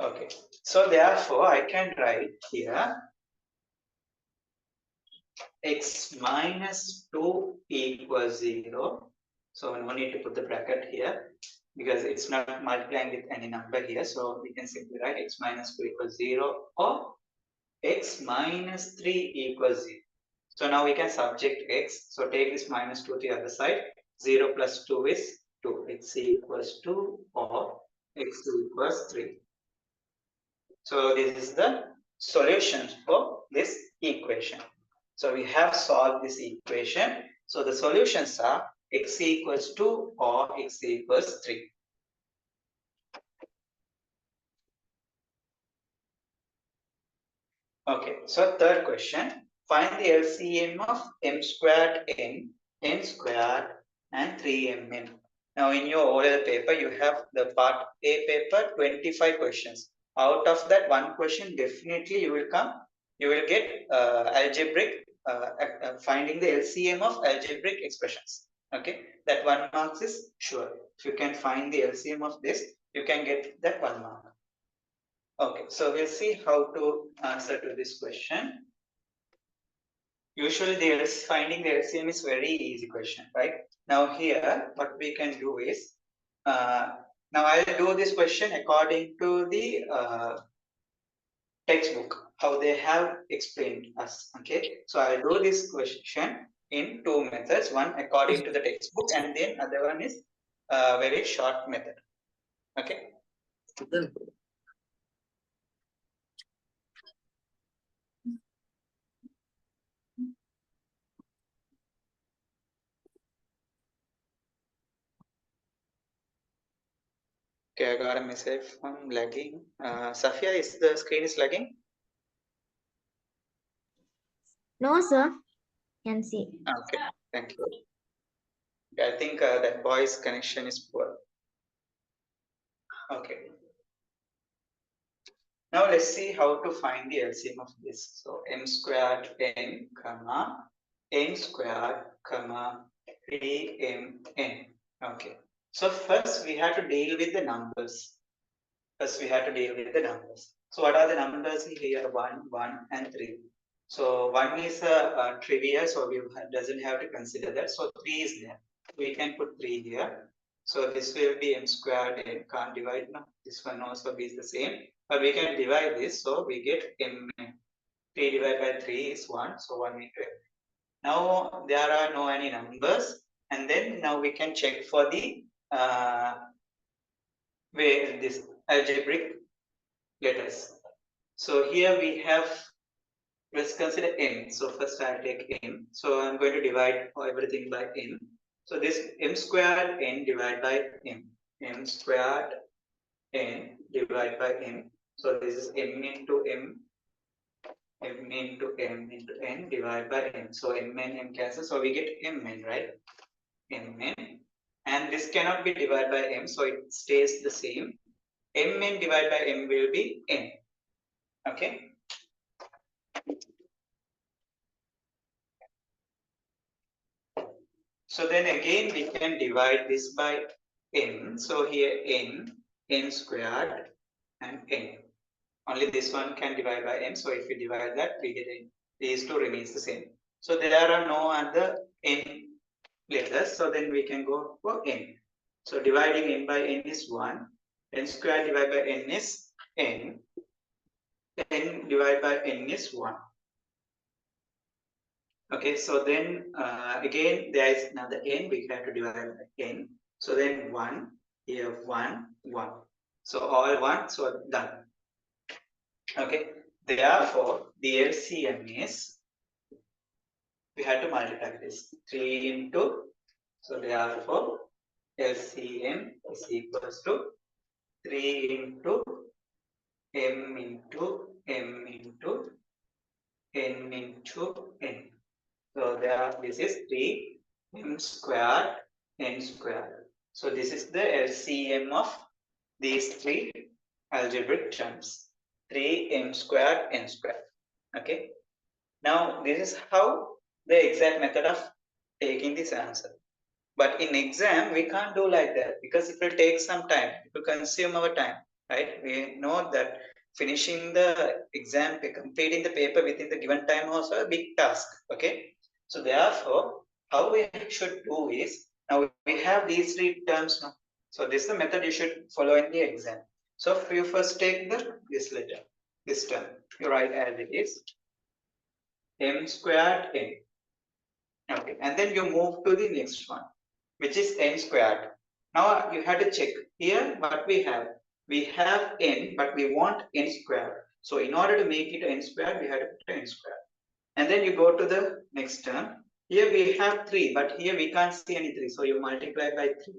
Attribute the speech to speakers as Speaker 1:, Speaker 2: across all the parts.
Speaker 1: Okay, so therefore I can write here x minus 2 equals 0. So no need to put the bracket here because it's not multiplying with any number here. So we can simply write x minus 2 equals 0 or x minus 3 equals 0. So now we can subject x. So take this minus 2 to the other side. 0 plus 2 is 2. X equals 2 or x equals 3. So this is the solution for this equation. So we have solved this equation. So the solutions are x equals 2 or x equals 3. Okay, so third question. Find the LCM of m squared n squared and 3mn. Now in your oral paper, you have the part A paper 25 questions. Out of that one question, definitely you will get algebraic, finding the LCM of algebraic expressions. Okay, that 1 mark is sure. If you can find the LCM of this, you can get that 1 mark. Okay, so we'll see how to answer to this question. Usually finding the LCM is very easy question, right? Now here, what we can do is, now I'll do this question according to the textbook, how they have explained us, okay? So I'll do this question in 2 methods, one according to the textbook and then other one is a very short method, okay? Okay, I got a message from lagging. Safia, is the screen is lagging?
Speaker 2: No, sir. Can see.
Speaker 1: Okay, thank you. I think that boy's connection is poor. Okay. Now let's see how to find the LCM of this. So m squared n comma n squared comma 3mn. Okay. So first we have to deal with the numbers. So what are the numbers here? 1, 1 and 3. So 1 is a trivial, so we doesn't have to consider that. So 3 is there. We can put 3 here. So this will be m squared n, can't divide now. This one also be the same. But we can divide this, so we get mn. 3 divided by 3 is 1, so 1 into m. Now there are no any numbers, and then now we can check for the where this algebraic letters. So here we have, let's consider n. So first I'll take n. So I'm going to divide everything by n. So this m squared n divided by m. M squared n divided by m. So this is m into m, m into m into n divided by n. So m and m cancel. So we get mn, right? Mn. And this cannot be divided by m, so it stays the same. Mn divided by m will be n. Okay. So then again we can divide this by n. So here n squared and n. Only this one can divide by n. So if we divide that, we get n. These two remains the same. So there are no other n letters. So then we can go for n. So dividing n by n is 1. N squared divided by n is n. n divided by n is 1. Okay, so then again there is another n, we have to divide by n. So then 1, here 1, 1. So all 1, so done. Okay, therefore the LCM is, we have to multiply this 3 into, so therefore LCM is equals to 3 into m into m into n into n. So there, this is 3 m squared n squared. So this is the LCM of these three algebraic terms. 3m squared n squared. Okay. Now this is how the exact method of taking this answer. But in exam, we can't do like that because it will take some time. It will consume our time. right? We know that finishing the exam, completing the paper within the given time also a big task. Okay, so therefore, how we should do is, now we have these three terms now. So this is the method you should follow in the exam. So if you first take this letter, this term, you write as it is, m squared n. Okay, and then you move to the next one, which is n squared. Now you have to check here what we have. We have n, but we want n squared. So in order to make it n squared, we have to put n squared. And then you go to the next term. Here we have 3, but here we can't see any 3. So you multiply by 3.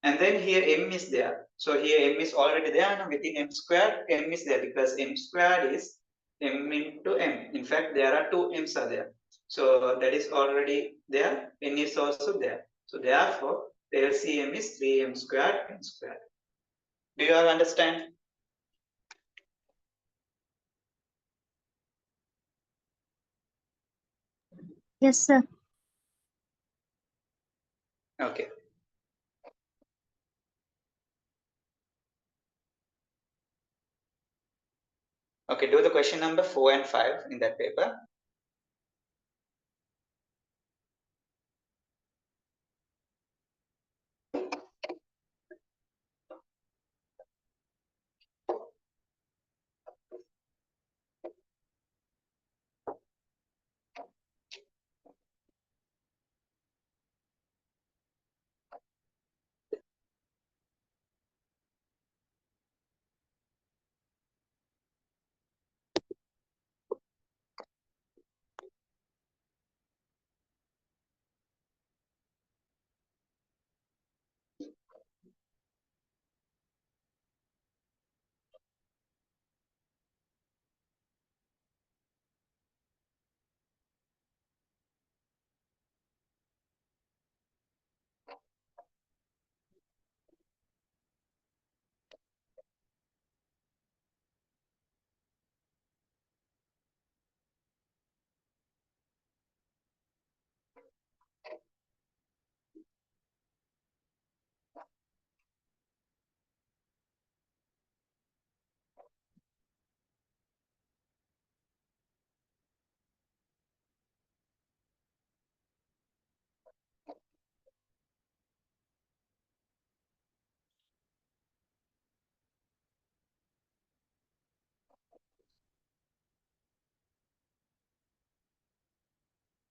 Speaker 1: And then here m is there. So here m is already there, and within m squared, m is there because m squared is m into m. In fact, there are 2 m's are there. So that is already there. N is also there. So therefore, the LCM is 3m squared n squared. Do you all understand?
Speaker 2: Yes, sir.
Speaker 1: Okay. Okay, do the question number 4 and 5 in that paper.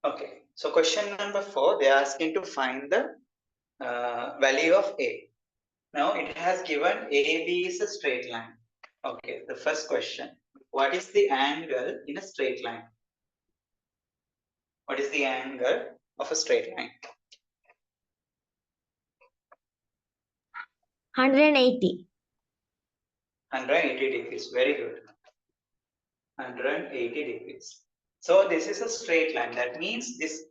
Speaker 1: Okay, so question number 4, they are asking to find the value of A. Now it has given AB is a straight line. Okay, the first question, what is the angle in a straight line? What is the angle of a straight line?
Speaker 2: 180.
Speaker 1: 180 degrees, very good. 180 degrees. So this is a straight line. That means this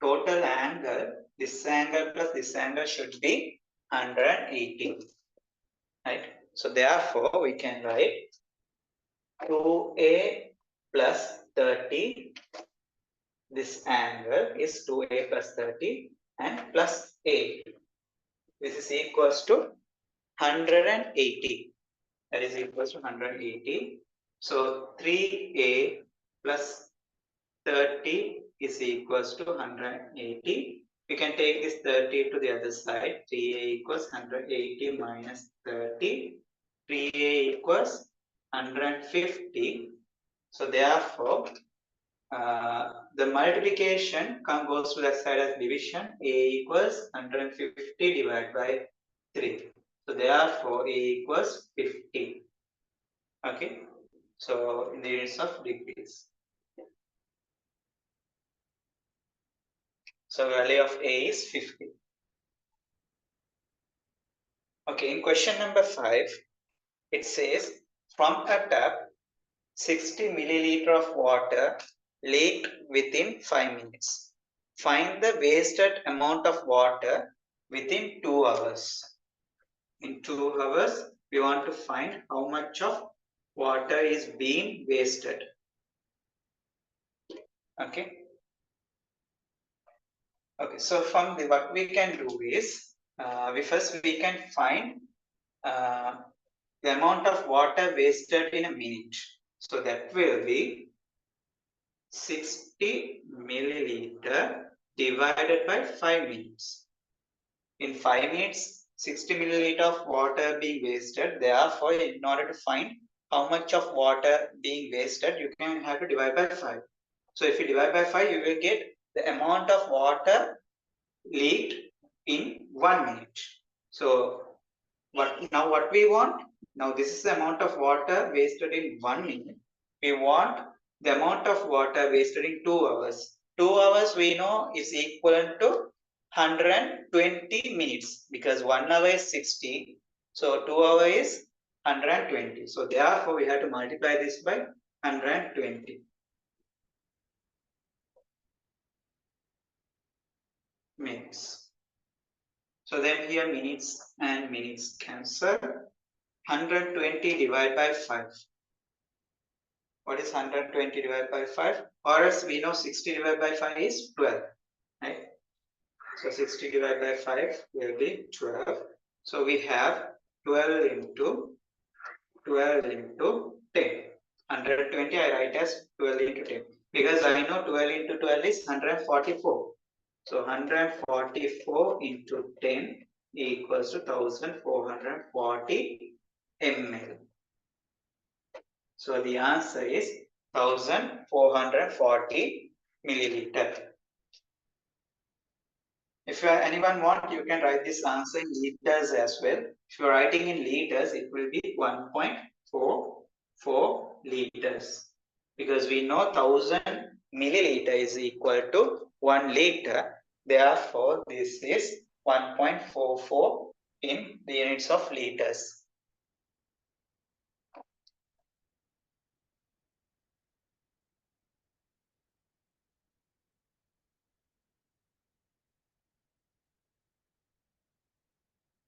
Speaker 1: total angle, this angle plus this angle should be 180. Right? So therefore, we can write 2a plus 30. This angle is 2a plus 30 and plus a. This is equals to 180. That is equals to 180. So 3a plus 30 is equals to 180. We can take this 30 to the other side. 3a equals 180 minus 30. 3a equals 150. So therefore, the multiplication goes to that side as division. A equals 150 divided by 3. So therefore, A equals 50. Okay. So in the units of degrees. So value of A is 50. Okay, in question number 5, it says from a tap, 60 milliliter of water leaked within 5 minutes. Find the wasted amount of water within 2 hours. In 2 hours, we want to find how much of water is being wasted. Okay. Okay, so from the what we can do is we can find the amount of water wasted in a minute. So that will be 60 milliliter divided by 5 minutes. In 5 minutes, 60 milliliter of water being wasted. Therefore, in order to find how much of water being wasted, you can have to divide by 5. So if you divide by 5, you will get the amount of water leaked in 1 minute. So what we want? Now this is the amount of water wasted in 1 minute. We want the amount of water wasted in 2 hours. 2 hours we know is equivalent to 120 minutes because 1 hour is 60. So 2 hour is 120. So therefore we have to multiply this by 120 minutes. So then here minutes and minutes cancel. 120 divided by 5. What is 120 divided by 5? Or else we know 60 divided by 5 is 12. Right? So 60 divided by 5 will be 12. So we have 12 into 10. 120 I write as 12 into 10. Because I know 12 into 12 is 144. So 144 into 10 equals to 1440 ml. So the answer is 1440 milliliter. If anyone want, you can write this answer in liters as well. If you are writing in liters, it will be 1.44 liters. Because we know 1000 milliliter is equal to 1 liter. Therefore, this is 1.44 in the units of liters.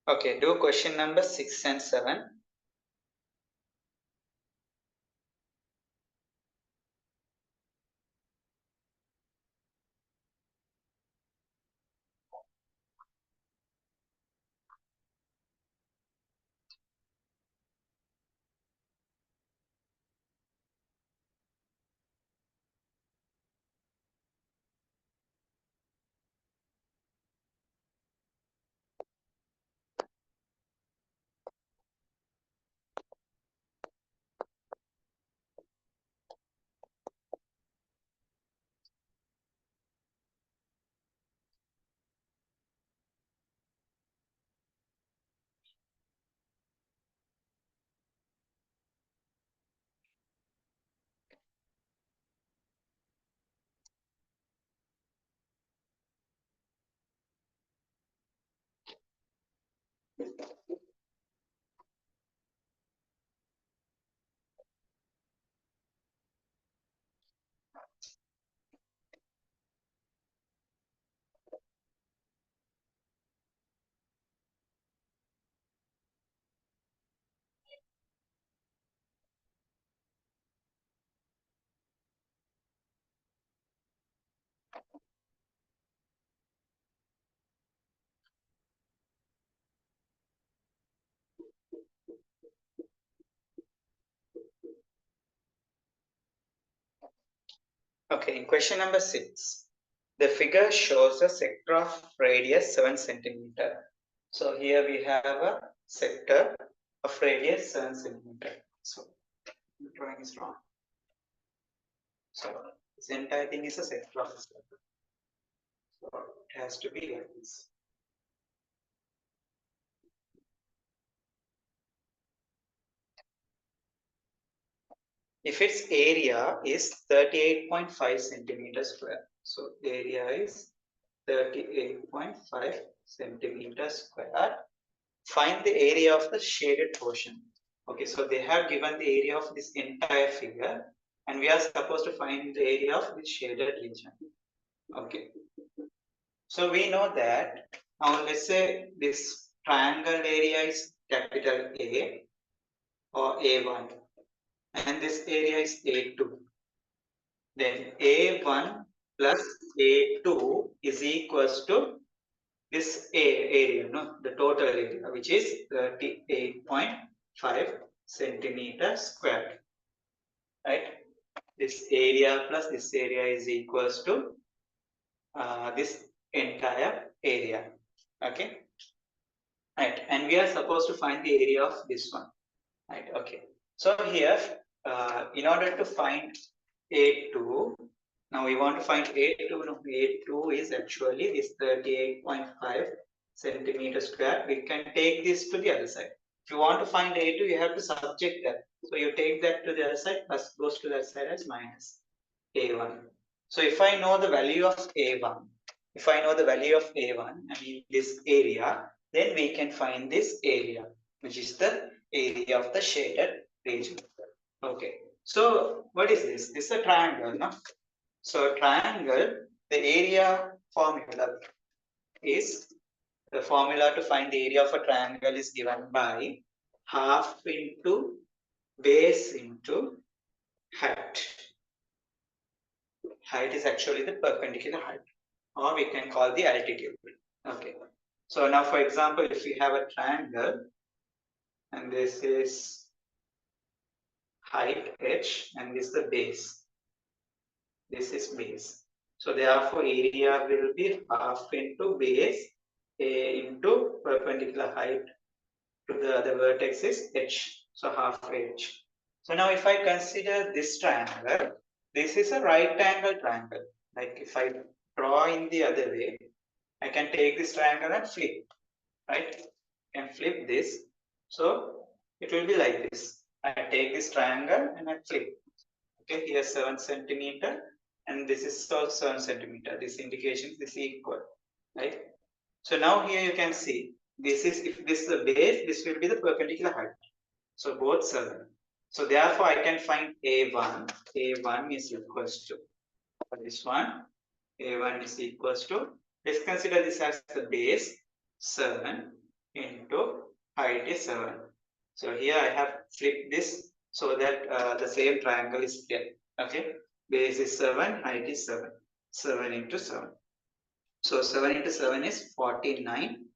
Speaker 1: Okay, do question number 6 and 7. Okay, in question number 6, the figure shows a sector of radius 7 centimeter. So here we have a sector of radius 7 centimeter. So the drawing is wrong. So this entire thing is a sector of a circle. So it has to be like this. If its area is 38.5 centimeters square, so area is 38.5 centimeters square. Find the area of the shaded portion. Okay, so they have given the area of this entire figure, and we are supposed to find the area of this shaded region. Okay, so we know that now let's say this triangle area is capital A or A1, and this area is A2. Then A1 plus A2 is equals to this area, no, the total area, which is 38.5 centimeter squared, right? This area plus this area is equals to this entire area, okay? Right, and we are supposed to find the area of this one, right? Okay, so here, in order to find A2, now we want to find A2. No, A2 is actually this 38.5 centimeter square. We can take this to the other side. If you want to find A2, you have to subject that. So you take that to the other side, plus goes to that side as minus A1. So if I know the value of A1, if I know the value of A1, I mean this area, then we can find this area, which is the area of the shaded region. Okay. So what is this? This is a triangle, no? So triangle, the area formula is, the formula to find the area of a triangle is given by half into base into height. Height is actually the perpendicular height, or we can call the altitude. Okay. So now, for example, if we have a triangle, and this is height h, and this is the base. This is base. So therefore, area will be half into base a into perpendicular height to the other vertex is h. So half h. So now if I consider this triangle, this is a right angle triangle. Like if I draw in the other way, I can take this triangle and flip, right? I can flip this. So it will be like this. I take this triangle and I flip. Okay, here 7 centimeter, and this is also 7 centimeter. This indications this is equal, right? So now here you can see, this is, if this is the base, this will be the perpendicular height. So both 7. So therefore I can find A1. A1 is equals to, for this one, A1 is equals to, let's consider this as the base, 7 into height is 7. So here I have flipped this so that the same triangle is here. Okay, base is 7, height is 7. 7 into 7. So 7 into 7 is 49.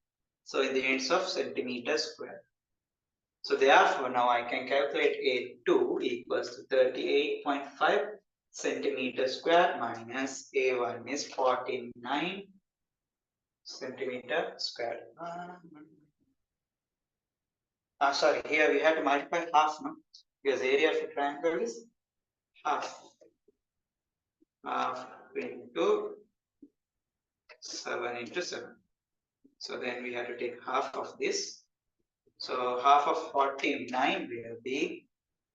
Speaker 1: So in the units of centimeter square. So therefore now I can calculate A2 equals to 38.5 centimeter square minus A1 is 49 centimeter square. Sorry, here we have to multiply half, no? Because area of a triangle is half. Half into 7 into 7. So then we have to take half of this. So half of 49 will be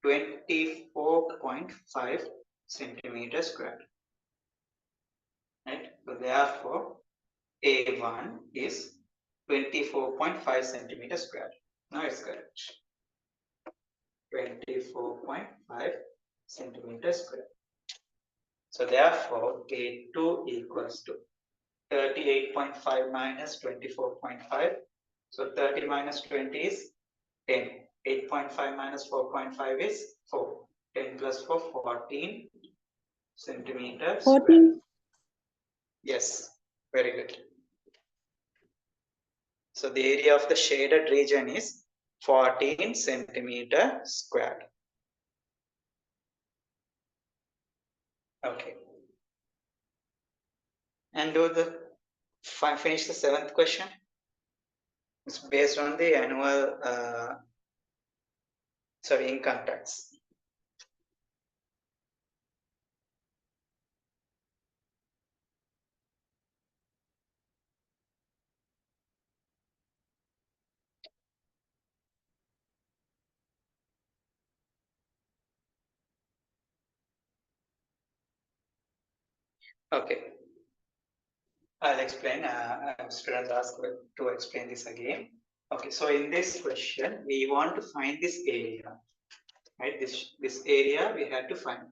Speaker 1: 24.5 centimeter square. Right? So therefore, A1 is 24.5 centimeter square. Now it's correct. 24.5 centimeter square. So therefore, A2 equals to 38.5 minus 24.5. So 30 minus 20 is 10. 8.5 minus 4.5 is 4. 10 plus 4, 14 centimeter square.
Speaker 2: 14.
Speaker 1: Yes, very good. So the area of the shaded region is 14 centimeter squared. Okay. And do the finish the 7th question. It's based on the annual income tax. Okay. I'll explain. Students ask to explain this again. Okay, so in this question, we want to find this area, right? This area we have to find.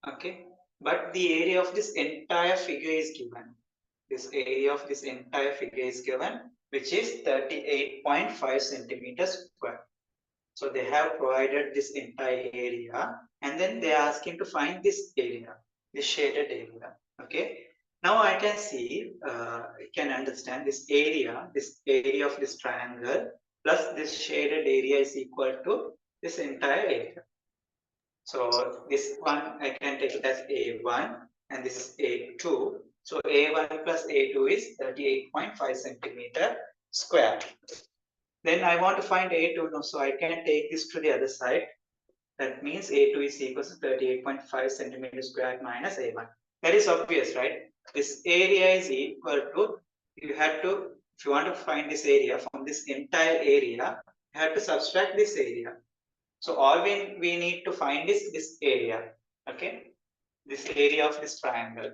Speaker 1: Okay, but the area of this entire figure is given. This area of this entire figure is given, which is 38.5 centimeters square. So they have provided this entire area, and then they are asking to find this area, this shaded area. Okay. Now I can see, I can understand this area of this triangle plus this shaded area is equal to this entire area. So this one I can take it as A1 and this is A2. So A1 plus A2 is 38.5 centimeter square. Then I want to find A2 now, so I can take this to the other side. That means A2 is equal to 38.5 centimeter squared minus A1. That is obvious, right? This area is equal to, if you want to find this area from this entire area, you have to subtract this area. So all we need to find is this area, okay? This area of this triangle.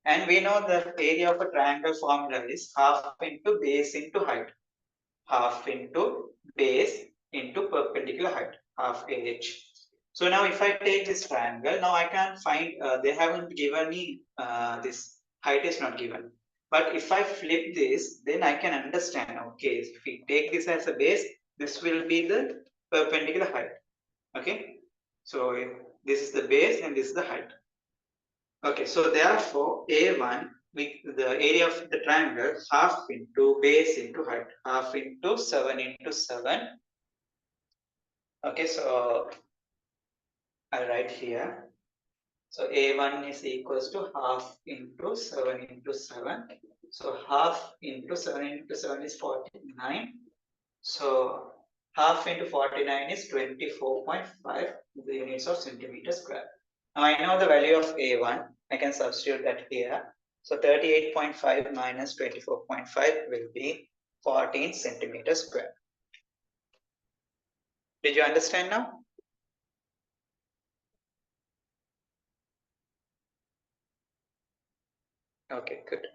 Speaker 1: And we know the area of a triangle formula is half into base into height. Half into base into perpendicular height, half AH. So now if I take this triangle, now I can find, they haven't given me, this height is not given. But if I flip this, then I can understand, okay, if we take this as a base, this will be the perpendicular height, okay? So this is the base and this is the height. Okay, so therefore A1, the area of the triangle, half into base into height, half into 7 into 7. Okay, so I'll write here. So A1 is equals to half into 7 into 7. So half into 7 into 7 is 49. So half into 49 is 24.5 the units of centimeter square. Now I know the value of A1. I can substitute that here. So 38.5 minus 24.5 will be 14 centimeter square. Did you understand now? Okay, good.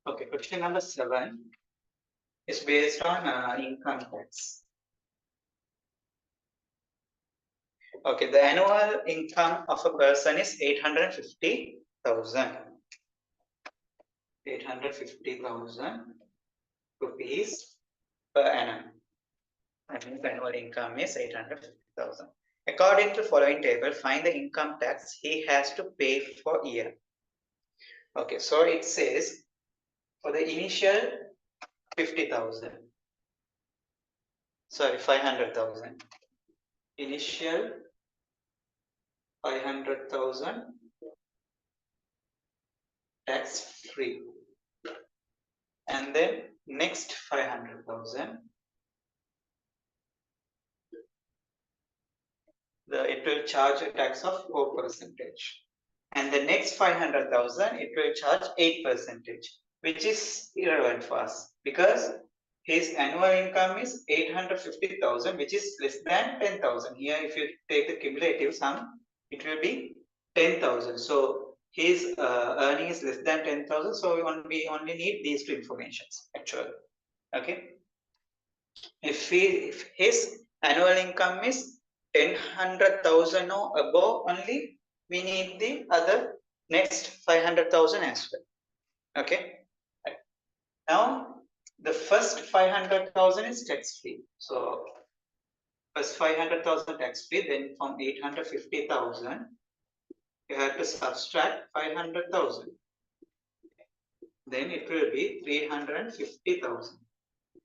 Speaker 1: Okay, question number 7 is based on income tax. Okay, the annual income of a person is 850,000. 850,000 rupees per annum. That means the annual income is 850,000. According to following table, find the income tax he has to pay for year. Okay, so it says for the initial 50,000. Sorry, 500,000. Initial 500,000 tax free. And then next 500,000, it will charge a tax of 4%. And the next 500,000, it will charge 8%, which is irrelevant for us because his annual income is 850,000, which is less than 10,000. Here, if you take the cumulative sum, it will be 10,000. So his earning is less than 10,000. So we only need these two informations actually. Okay. If his annual income is 10,000 or above only, we need the other next 500,000 as well. Okay. Now the first 500,000 is tax free. So first 500,000 tax free. Then from 850,000, you have to subtract 500,000. Then it will be 350,000.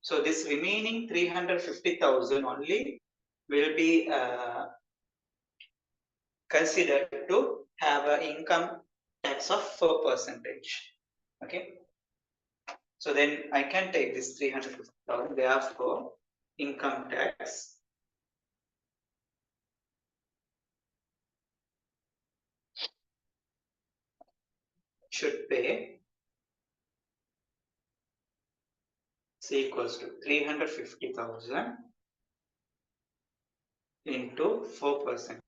Speaker 1: So this remaining 350,000 only will be considered to have an income tax of 4%. Okay. So then I can take this 350,000. Therefore, income tax should pay is equals to 350,000 into 4%.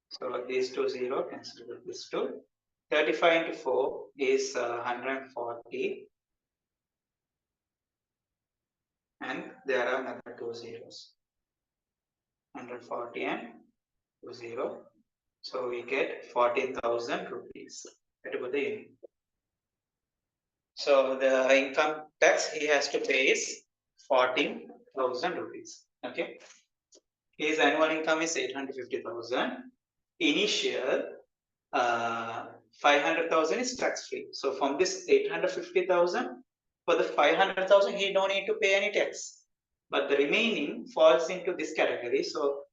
Speaker 1: So these two zero cancel with this two. 35 into 4 is 140. And there are another two zeros. 140 and 20. So we get 14,000 rupees. That is the unit. So the income tax he has to pay is 14,000 rupees. Okay. His annual income is 850,000. Initial 500,000 is tax free. So from this 850,000, for the 500,000, he don't need to pay any tax. But the remaining falls into this category. So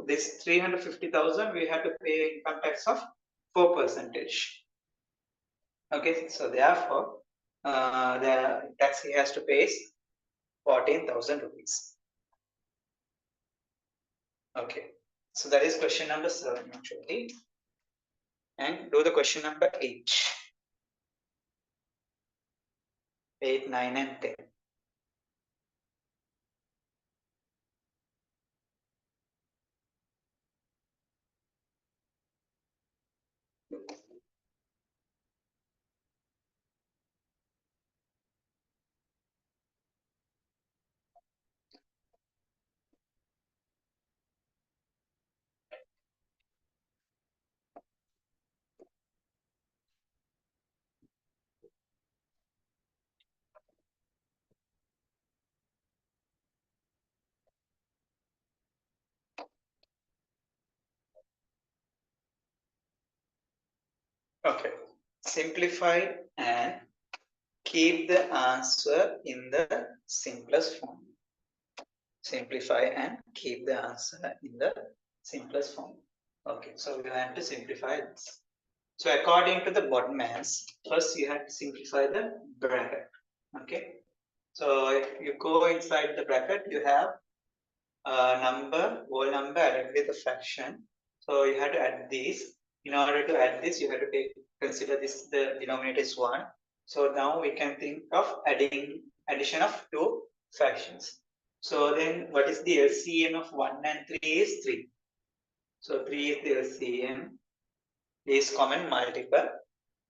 Speaker 1: this 350,000, we have to pay income tax of 4%. Okay, so therefore, the tax he has to pay is 14,000 rupees. Okay, so that is question number 7 actually. And do the question number 8. 8, 9, and 10. Okay, simplify and keep the answer in the simplest form. Simplify and keep the answer in the simplest form. Okay, so we have to simplify this. So according to the BODMAS, first you have to simplify the bracket. Okay, so if you go inside the bracket, you have a number, whole number added with a fraction. So you have to add these. In order to add this, you have to consider this, the denominator is 1. So now we can think of addition of two fractions. So then what is the LCM of 1 and 3 is 3. So 3 is the LCM, is common multiple.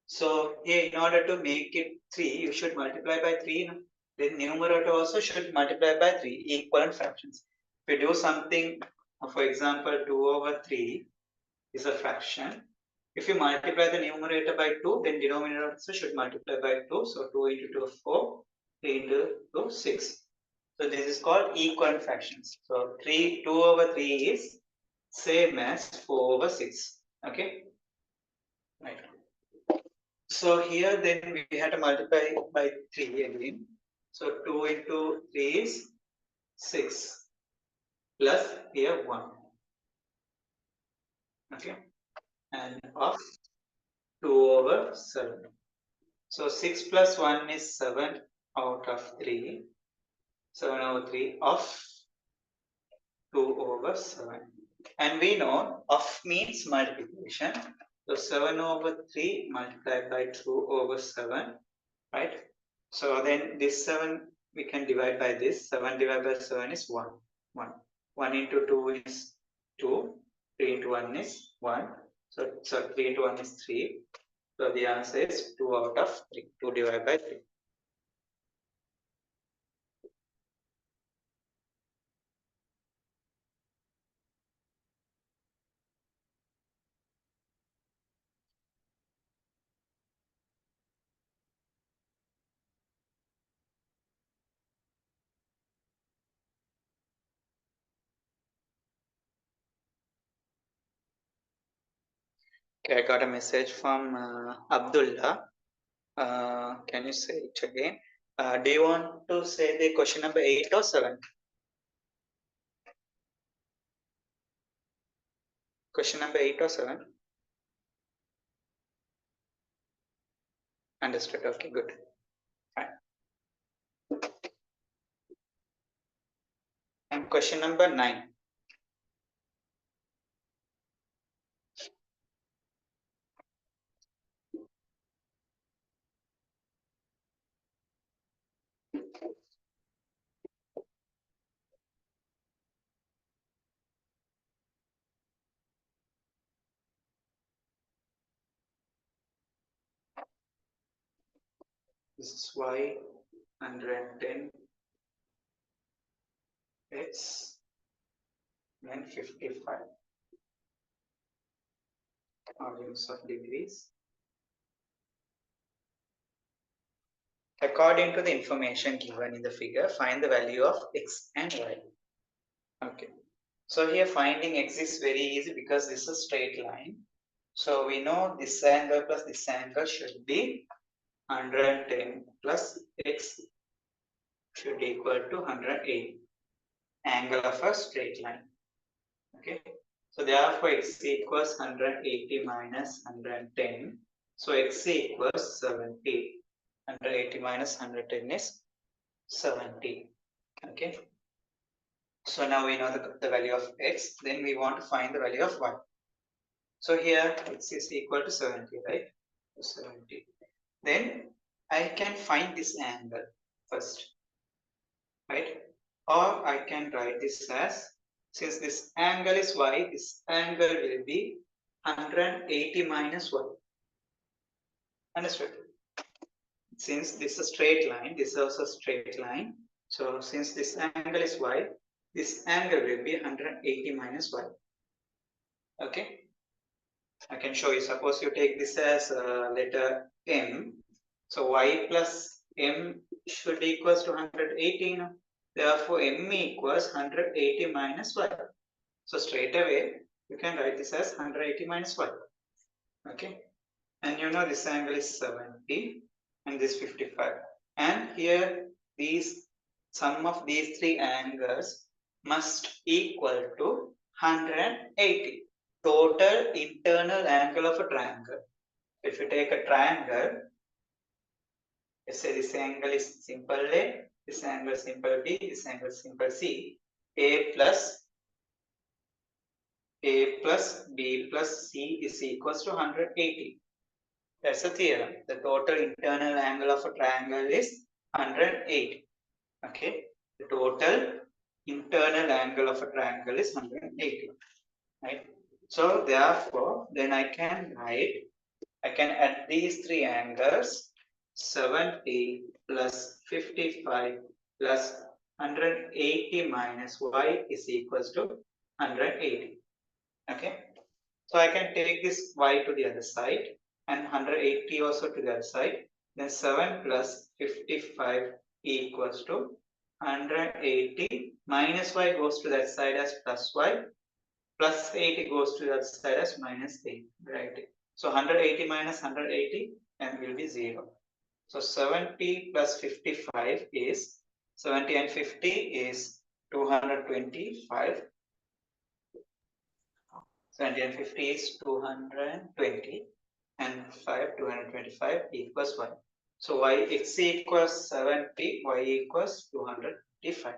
Speaker 1: So here in order to make it 3, you should multiply by 3. Then numerator also should multiply by 3, equivalent fractions. If you do something, for example, 2 over 3 is a fraction. If you multiply the numerator by 2, then denominator also should multiply by 2. So 2 into 2 is 4, 3 into 2 is 6. So this is called equivalent fractions. So 2 over 3 is same as 4 over 6. Okay. Right. So here then we had to multiply by 3 again. So 2 into 3 is 6 plus here 1. Okay. And of 2 over 7. So 6 plus 1 is 7 out of 3. 7 over 3 of 2 over 7. And we know of means multiplication. So 7 over 3 multiplied by 2 over 7. Right? So then this 7 we can divide by this. 7 divided by 7 is 1. 1. 1 into 2 is 2. 3 into 1 is 1. So 3 into 1 is 3. So the answer is 2 out of 3. 2 divided by 3. Okay, I got a message from Abdullah. Can you say it again? Do you want to say the question number 8 or 7? Question number 8 or 7? Understood. Okay, good. Fine. And question number 9. This is y 110 x and 55 are units of degrees. According to the information given in the figure, find the value of x and y. Okay. So here finding x is very easy because this is a straight line. So we know this angle plus this angle should be 110 plus x should equal to 108. Angle of a straight line. Okay. So therefore x equals 180 minus 110. So x equals 70. 180 minus 110 is 70. Okay. So now we know the value of x. Then we want to find the value of y. So here x is equal to 70, right? 70. Then I can find this angle first, right? Or I can write this as, since this angle is y, this angle will be 180 minus y. Understood? Since this is a straight line, this is also a straight line. So since this angle is y, this angle will be 180 minus y. Okay? I can show you. Suppose you take this as letter m. So y plus m should equals to 180. Therefore, m equals 180 minus y. So straight away, you can write this as 180 minus y. Okay. And you know this angle is 70 and this 55. And here these sum of these three angles must equal to 180. Total internal angle of a triangle. If you take a triangle, let's say this angle is simple A, this angle is simple B, this angle is simple C. A plus B plus C is equals to 180. That's a theorem. The total internal angle of a triangle is 180. Okay. The total internal angle of a triangle is 180. Right. So therefore, then I can add these three angles, 70 plus 55 plus 180 minus y is equals to 180. Okay. So I can take this y to the other side and 180 also to the other side. Then 7 plus 55 equals to 180 minus y goes to that side as plus y. Plus 80 goes to the other side as minus 8. Right. So 180 minus 180 and will be 0. So 70 plus 55 is 70 and 50 is 225. 70 and 50 is 220 and 5 225 equals 1. So y x equals 70, y equals 225.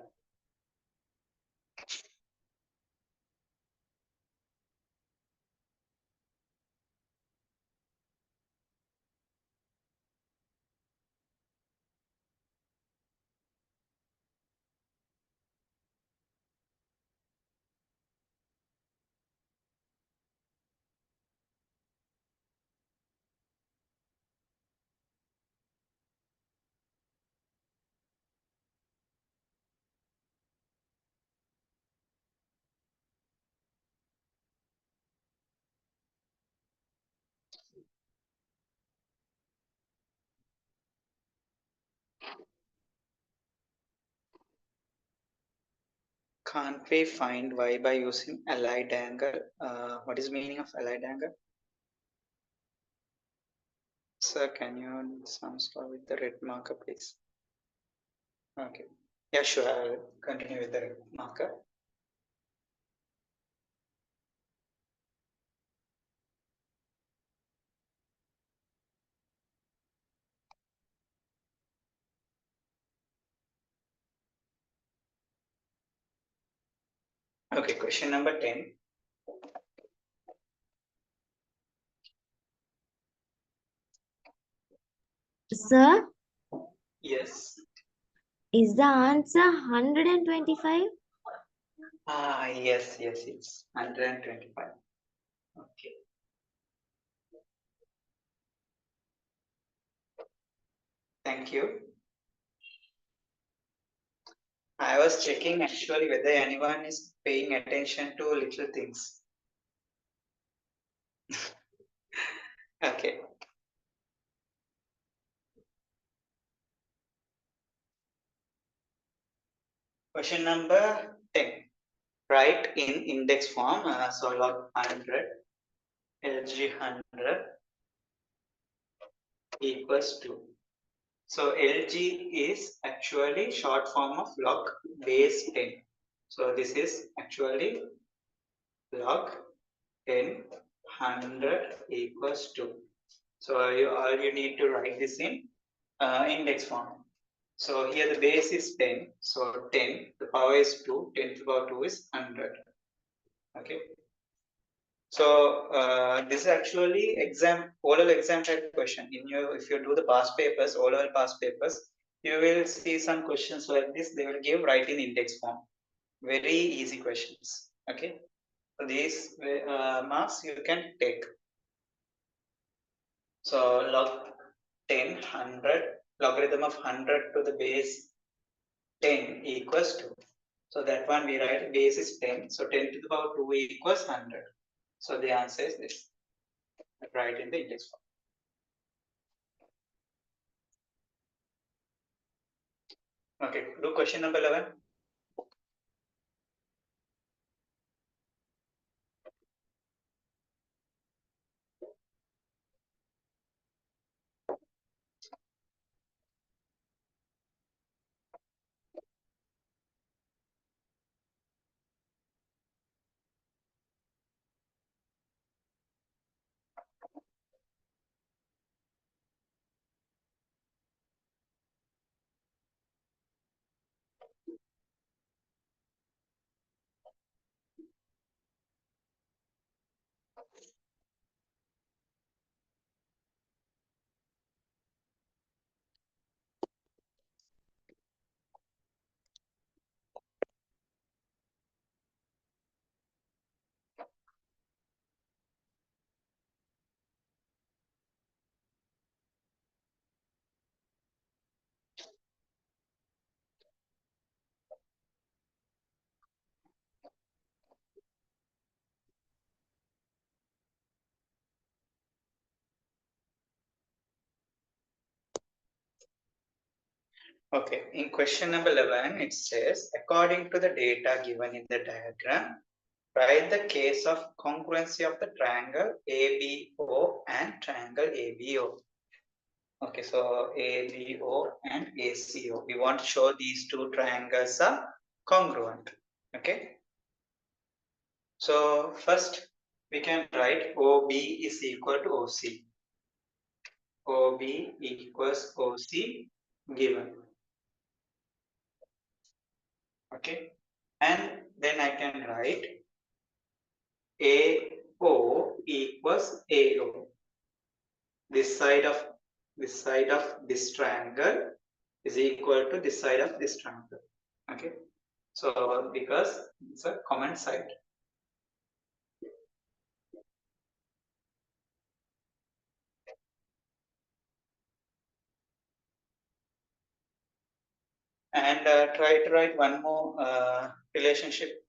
Speaker 1: Can't we find y by using allied angle? What is the meaning of allied angle? Sir, can you start with the red marker, please? Okay. Yeah, sure. I'll continue with the red marker. Okay, question number 10.
Speaker 2: Sir,
Speaker 1: Yes.
Speaker 2: is the answer 125?
Speaker 1: Yes, it's 125. Okay. Thank you. I was checking actually whether anyone is paying attention to little things. Okay. Question number 10. Write in index form. So log 100 LG 100 equals to. So LG is actually short form of log base 10. So this is actually log 10 100 equals to. So all you need to write this in index form. So here the base is 10. So 10, the power is 2. 10 to the power 2 is 100. Okay. So this is actually oral exam type question. If you do the past papers, oral past papers, you will see some questions like this. They will give write in index form. Very easy questions. Okay. So these marks you can take. So log 10, 100, logarithm of 100 to the base 10 equals 2. So that one we write base is 10. So 10 to the power 2 equals 100. So the answer is this. Write in the index form. Okay, do question number 11. Okay, in question number 11, it says, according to the data given in the diagram, write the case of congruency of the triangle ABO and triangle ABO. Okay, so ABO and ACO. We want to show these two triangles are congruent. Okay. So first we can write OB is equal to OC. OB equals OC given. Okay. And then I can write AO equals AO. This side of this triangle is equal to this side of this triangle. Okay. So because it's a common side. And try to write one more relationship,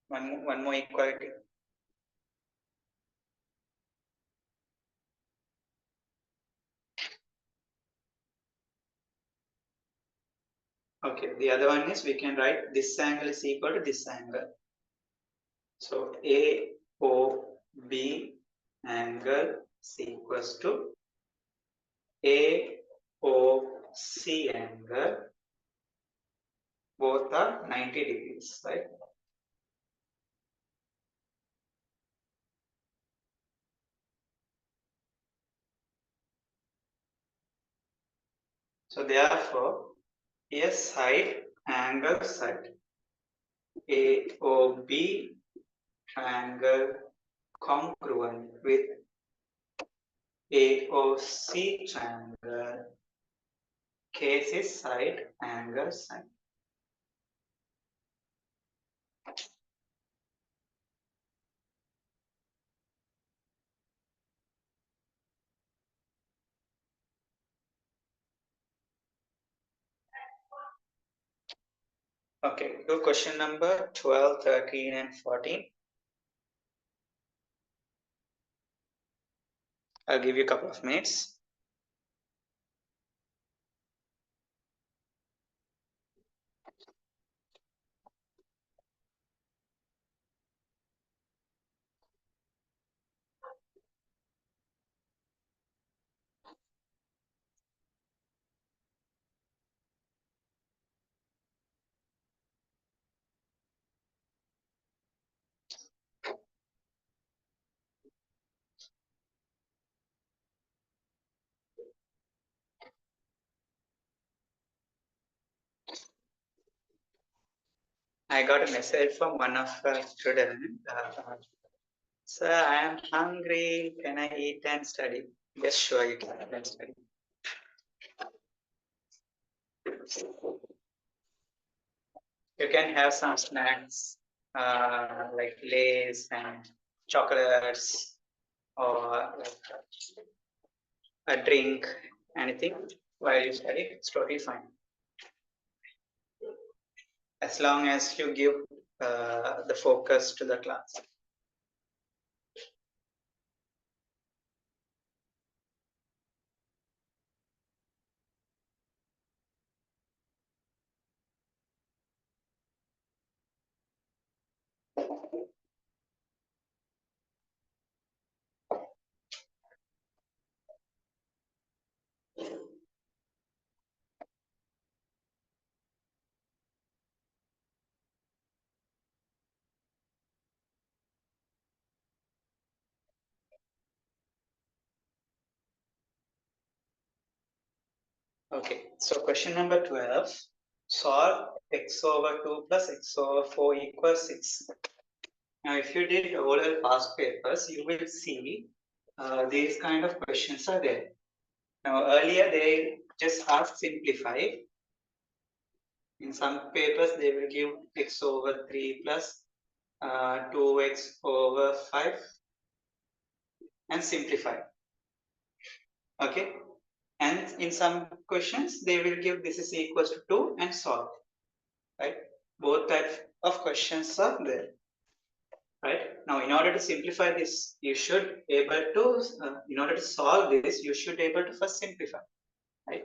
Speaker 1: one more equality. Okay, the other one is we can write this angle is equal to this angle. So AOB angle is equals to AOC angle. Both are 90 degrees, right? So therefore, a side angle side AOB triangle congruent with AOC triangle, case is side angle side. Okay, go question number 12, 13 and 14. I'll give you a couple of minutes. I got a message from one of the students. Sir, I am hungry. Can I eat and study? Yes, sure, you can eat and study. You can have some snacks like Lays and chocolates or like a drink, anything while you study. It's totally fine. As long as you give the focus to the class. Okay, so question number 12. Solve x over 2 plus x over 4 equals 6. Now, if you did all past papers, you will see these kind of questions are there. Now, earlier they just asked simplify. In some papers, they will give x over 3 plus 2x over 5 and simplify. Okay. And in some questions, they will give this is equals to 2 and solve. Right. Both types of questions are there. Right. Now, in order to simplify this, you should able to, in order to solve this, you should able to first simplify. Right.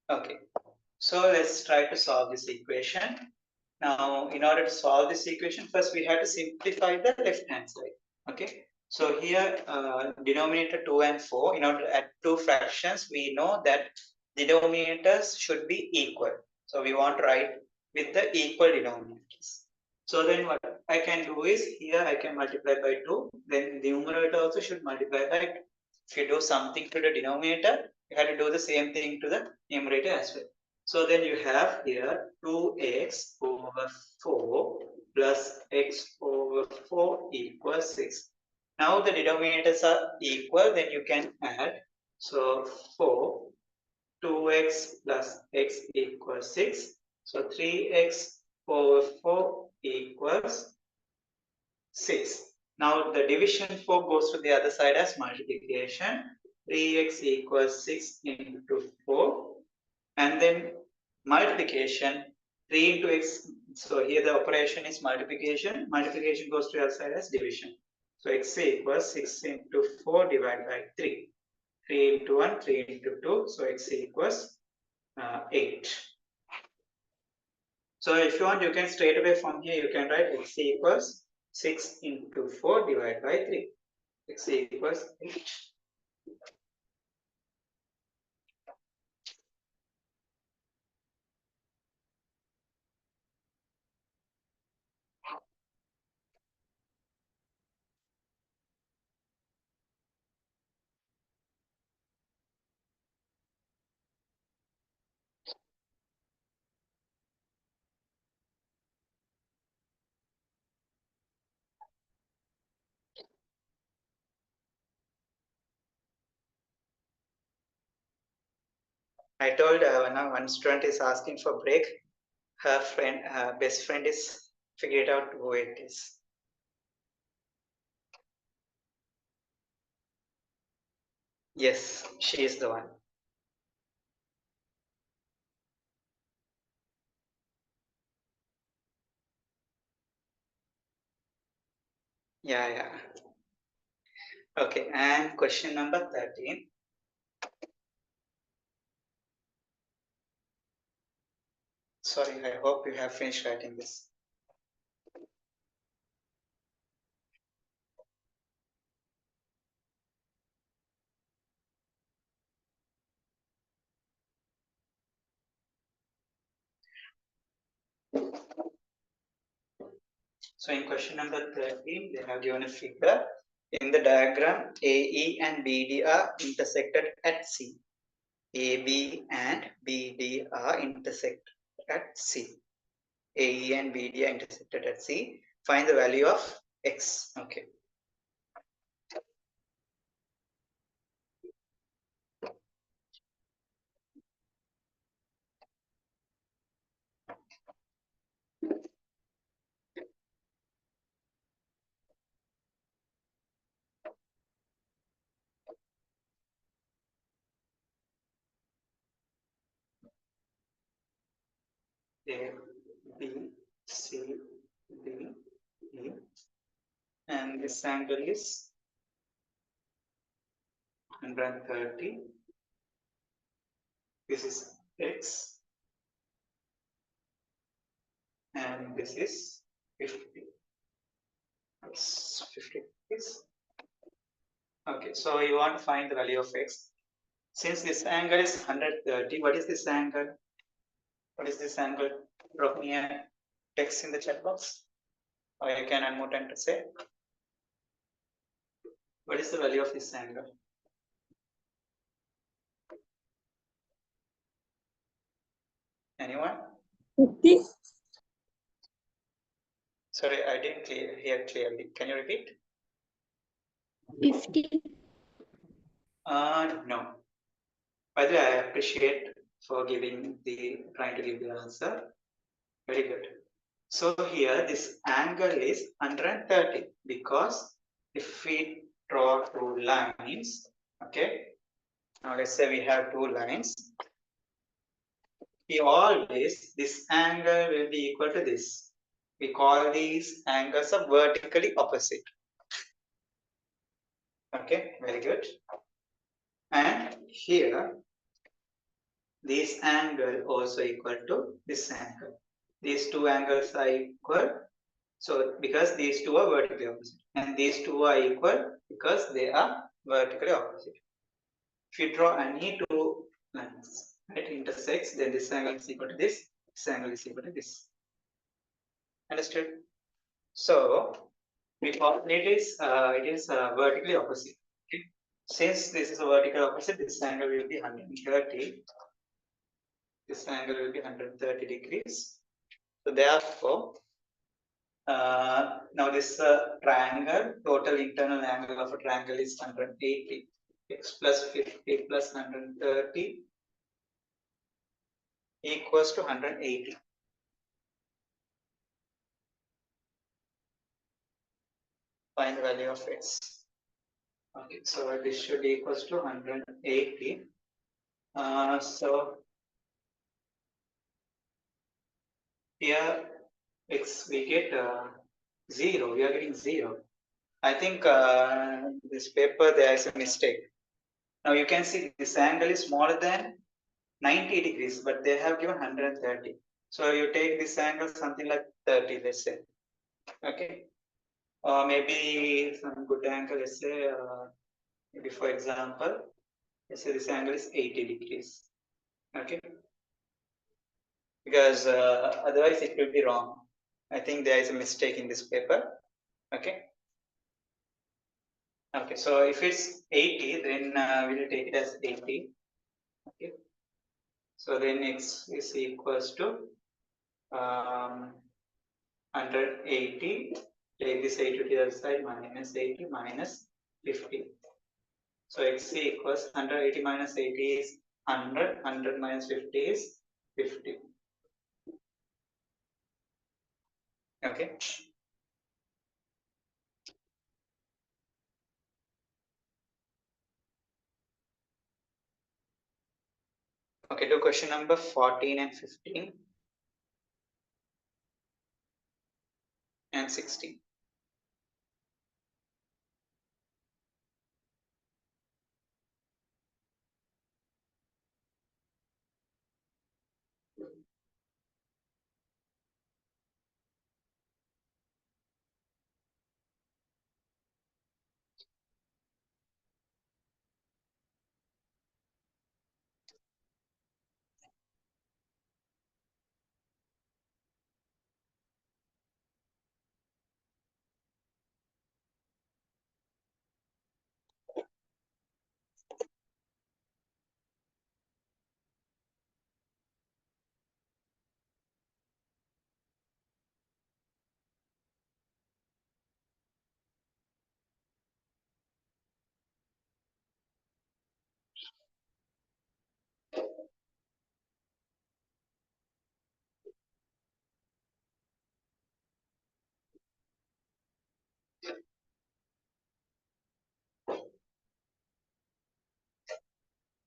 Speaker 1: Okay. So let's try to solve this equation. Now, in order to solve this equation, first we have to simplify the left-hand side. Okay. So here, denominator 2 and 4, in order to add two fractions, we know that denominators should be equal. So we want to write with the equal denominators. So then what I can do is, here I can multiply by 2, then the numerator also should multiply by 2. If you do something to the denominator, you have to do the same thing to the numerator as well. So then you have here 2x over 4 plus x over 4 equals 6. Now the denominators are equal, then you can add. So 4, 2x plus x equals 6. So 3x over 4 equals 6. Now the division 4 goes to the other side as multiplication. 3x equals 6 into 4. And then multiplication 3 into x. So here the operation is multiplication. Multiplication goes to the other side as division. So x equals 6 into 4 divided by 3. 3 into 1, 3 into 2. So x equals 8. So if you want, you can straight away from here, you can write x equals 6 into 4 divided by 3. X equals 8. I told now one student is asking for break. Her friend, her best friend is figured out who it is. Yes, she is the one. Yeah, yeah. Okay, and question number 13. Sorry, I hope you have finished writing this. So in question number 13, they have given a figure. In the diagram, AE and BD are intersected at C. AB and BD are intersect at C. AE and BD are intersected at C. Find the value of X. Okay. A, B, C, D, E. And this angle is 130. This is X. And this is 50. It's 50 degrees. Okay, so you want to find the value of X. Since this angle is 130, what is this angle? What is this angle? Drop me a text in the chat box. Or you can unmute and say. What is the value of this angle? Anyone?
Speaker 2: 50.
Speaker 1: Sorry, I didn't hear clearly. Can you repeat?
Speaker 2: 50.
Speaker 1: No. By the way, I appreciate for trying to give the answer. Very good. So here this angle is 130 because if we draw two lines, okay. Now let's say we have two lines. This angle will be equal to this. We call these angles are vertically opposite. Okay, very good. And here, this angle also equal to this angle. These two angles are equal. So because these two are vertically opposite. And these two are equal because they are vertically opposite. If you draw any two lines, right, intersects, then this angle is equal to this angle is equal to this. Understood? So we call it is vertically opposite. Okay? Since this is a vertical opposite, this angle will be 130. This angle will be 130 degrees. So therefore, now this triangle, total internal angle of a triangle is 180. X plus 50 plus 130 equals to 180. Find the value of X. Okay, so this should equals to 180. So here X we get 0. We are getting 0. I think this paper there is a mistake. Now you can see this angle is smaller than 90 degrees, but they have given 130. So you take this angle something like 30, let's say. Okay. Or maybe some good angle, let's say, maybe for example, let's say this angle is 80 degrees. Okay. Because otherwise it will be wrong. I think there is a mistake in this paper. Okay. Okay. So if it's 80, then we'll take it as 80. Okay. So then X is equals to 180. Take this 80 to the other side, minus 80 minus 50. So X equals 180 minus 80 is 100. 100 minus 50 is 50. Okay. Okay, do question number 14 and 15 and 16.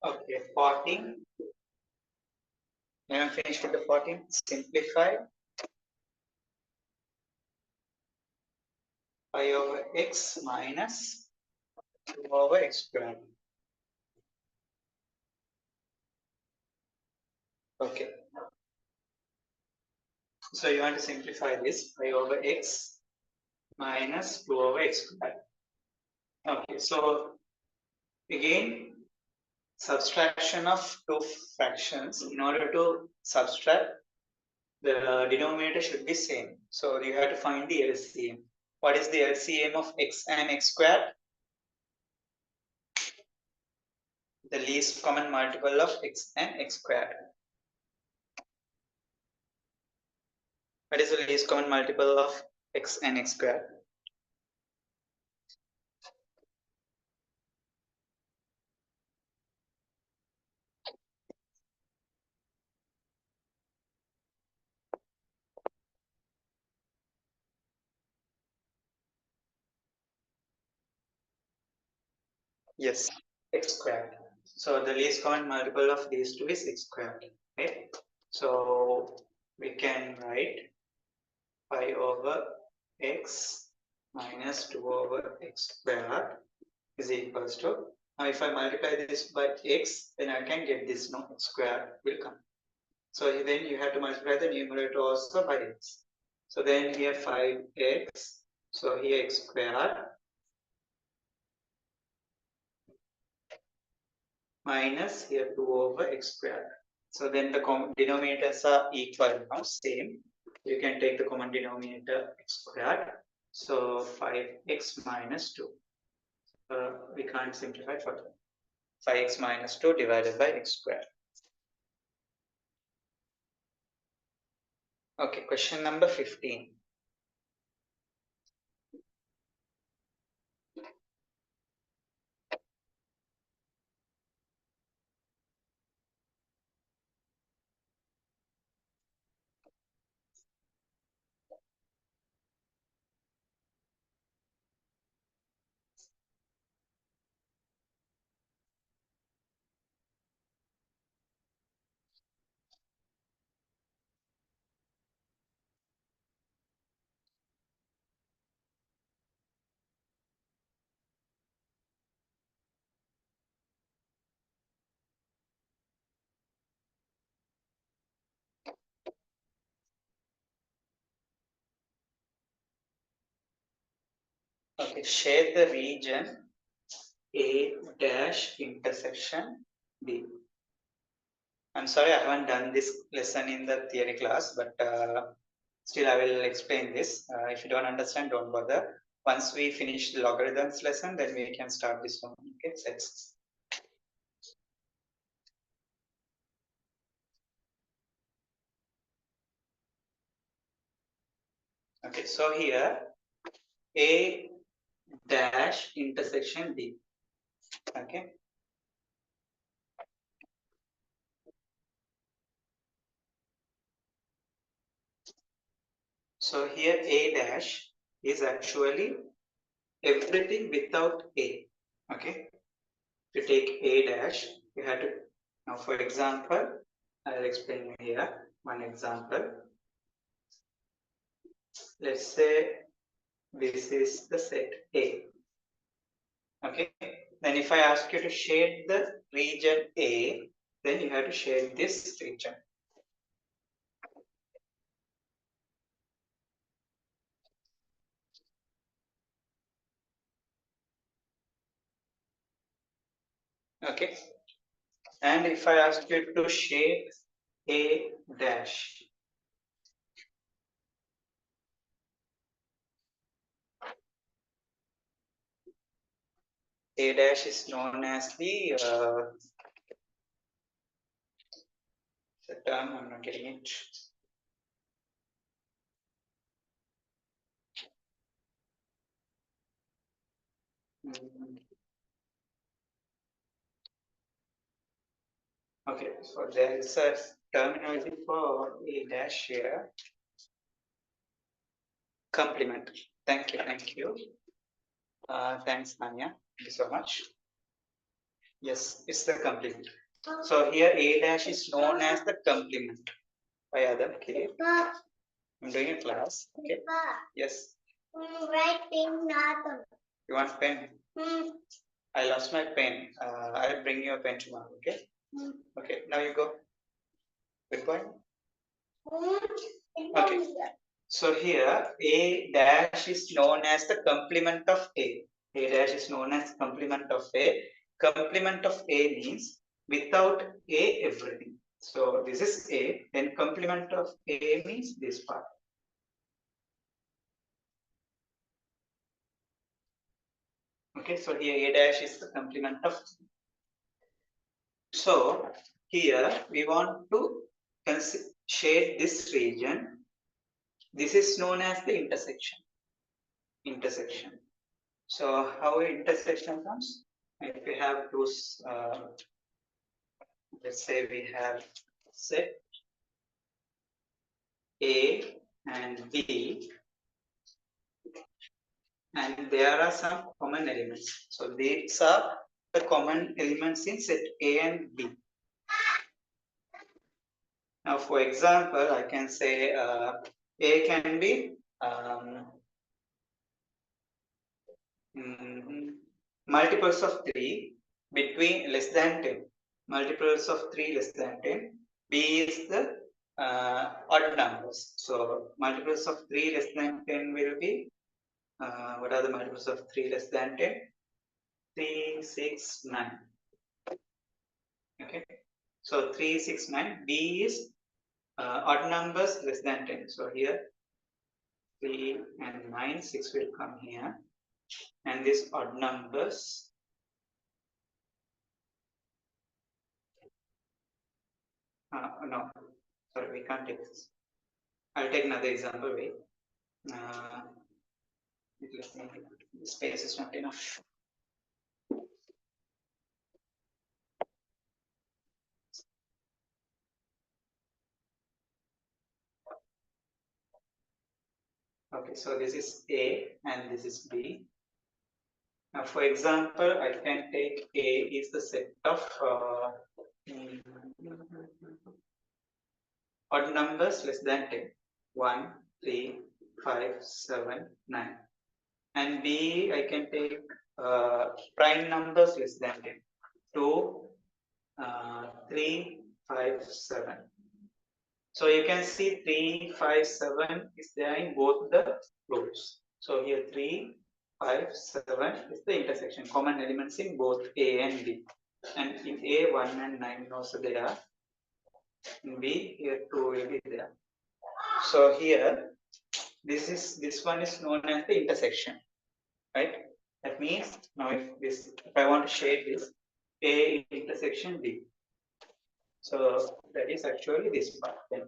Speaker 1: Okay, 14. Now I'm finished with the 14. Simplify 5 over x minus 2 over x squared. Okay. So you want to simplify this 5 over x minus 2 over x squared. Okay, so again, subtraction of two fractions. In order to subtract, the denominator should be same. So you have to find the LCM. What is the LCM of x and x squared? The least common multiple of x and x squared. What is the least common multiple of x and x squared? Yes, x squared. So the least common multiple of these two is x squared, right? So we can write 5 over x minus 2 over x squared is equals to, now if I multiply this by x, then I can get this, no, x squared will come. So then you have to multiply the numerator also by x. So then here 5x, so here x squared minus here 2 over x squared. So then the denominators are equal now, same. You can take the common denominator x squared. So 5x minus 2. We can't simplify further. 5x minus 2 divided by x squared. Okay, question number 15. Okay, share the region A dash intersection B. I'm sorry, I haven't done this lesson in the theory class, but still I will explain this. If you don't understand, don't bother. Once we finish the logarithms lesson, then we can start this one. Okay, sets. Okay, so here A dash intersection B. Okay. So here A dash is actually everything without A. Okay. To take A dash, you have to, now for example, I'll explain here one example. Let's say this is the set A. Okay. Then if I ask you to shade the region A, then you have to shade this region. Okay. And if I ask you to shade A dash, A dash is known as the term, I'm not getting it. Okay, so there is a terminology for A dash here. Complement. Thank you, thank you. Thanks, Anya. Thank you so much. Yes, it's the complement. So here A dash is known as the complement. Vayaba, okay. I'm doing a class. Okay. Yes. Write pen. You want pen? I lost my pen. I'll bring you a pen tomorrow. Okay. Okay. Now you go. Good boy. Okay. So here A dash is known as the complement of A. A dash is known as complement of A. Complement of A means without A everything. So this is A. Then complement of A means this part. Okay. So here A dash is the complement of. So here we want to shade this region. This is known as the intersection. Intersection. So how intersection comes? If we have those, let's say we have set A and B, and there are some common elements. So these are the common elements in set A and B. Now, for example, I can say A can be multiples of 3 between less than 10. Multiples of 3 less than 10. B is the odd numbers. So multiples of 3 less than 10 will be, what are the multiples of 3 less than 10? 3, 6, 9. Okay. So 3, 6, 9. B is odd numbers less than 10. So here 3 and 9, 6 will come here. And these odd numbers, no, sorry, we can't take this. I'll take another example. Wait. The space is not enough. Okay, so this is A and this is B. Now, for example, I can take A is the set of odd numbers less than 10. 1, 3, 5, 7, 9. And B, I can take prime numbers less than 10. 2, 3, 5, 7. So you can see 3, 5, 7 is there in both the rows. So here 3, 5, 7 is the intersection, common elements in both A and B. And in A, 1 and 9 also there. In B, here 2 will be there. So here, this one is known as the intersection, right? That means now if I want to shade this A intersection B. So that is actually this part then.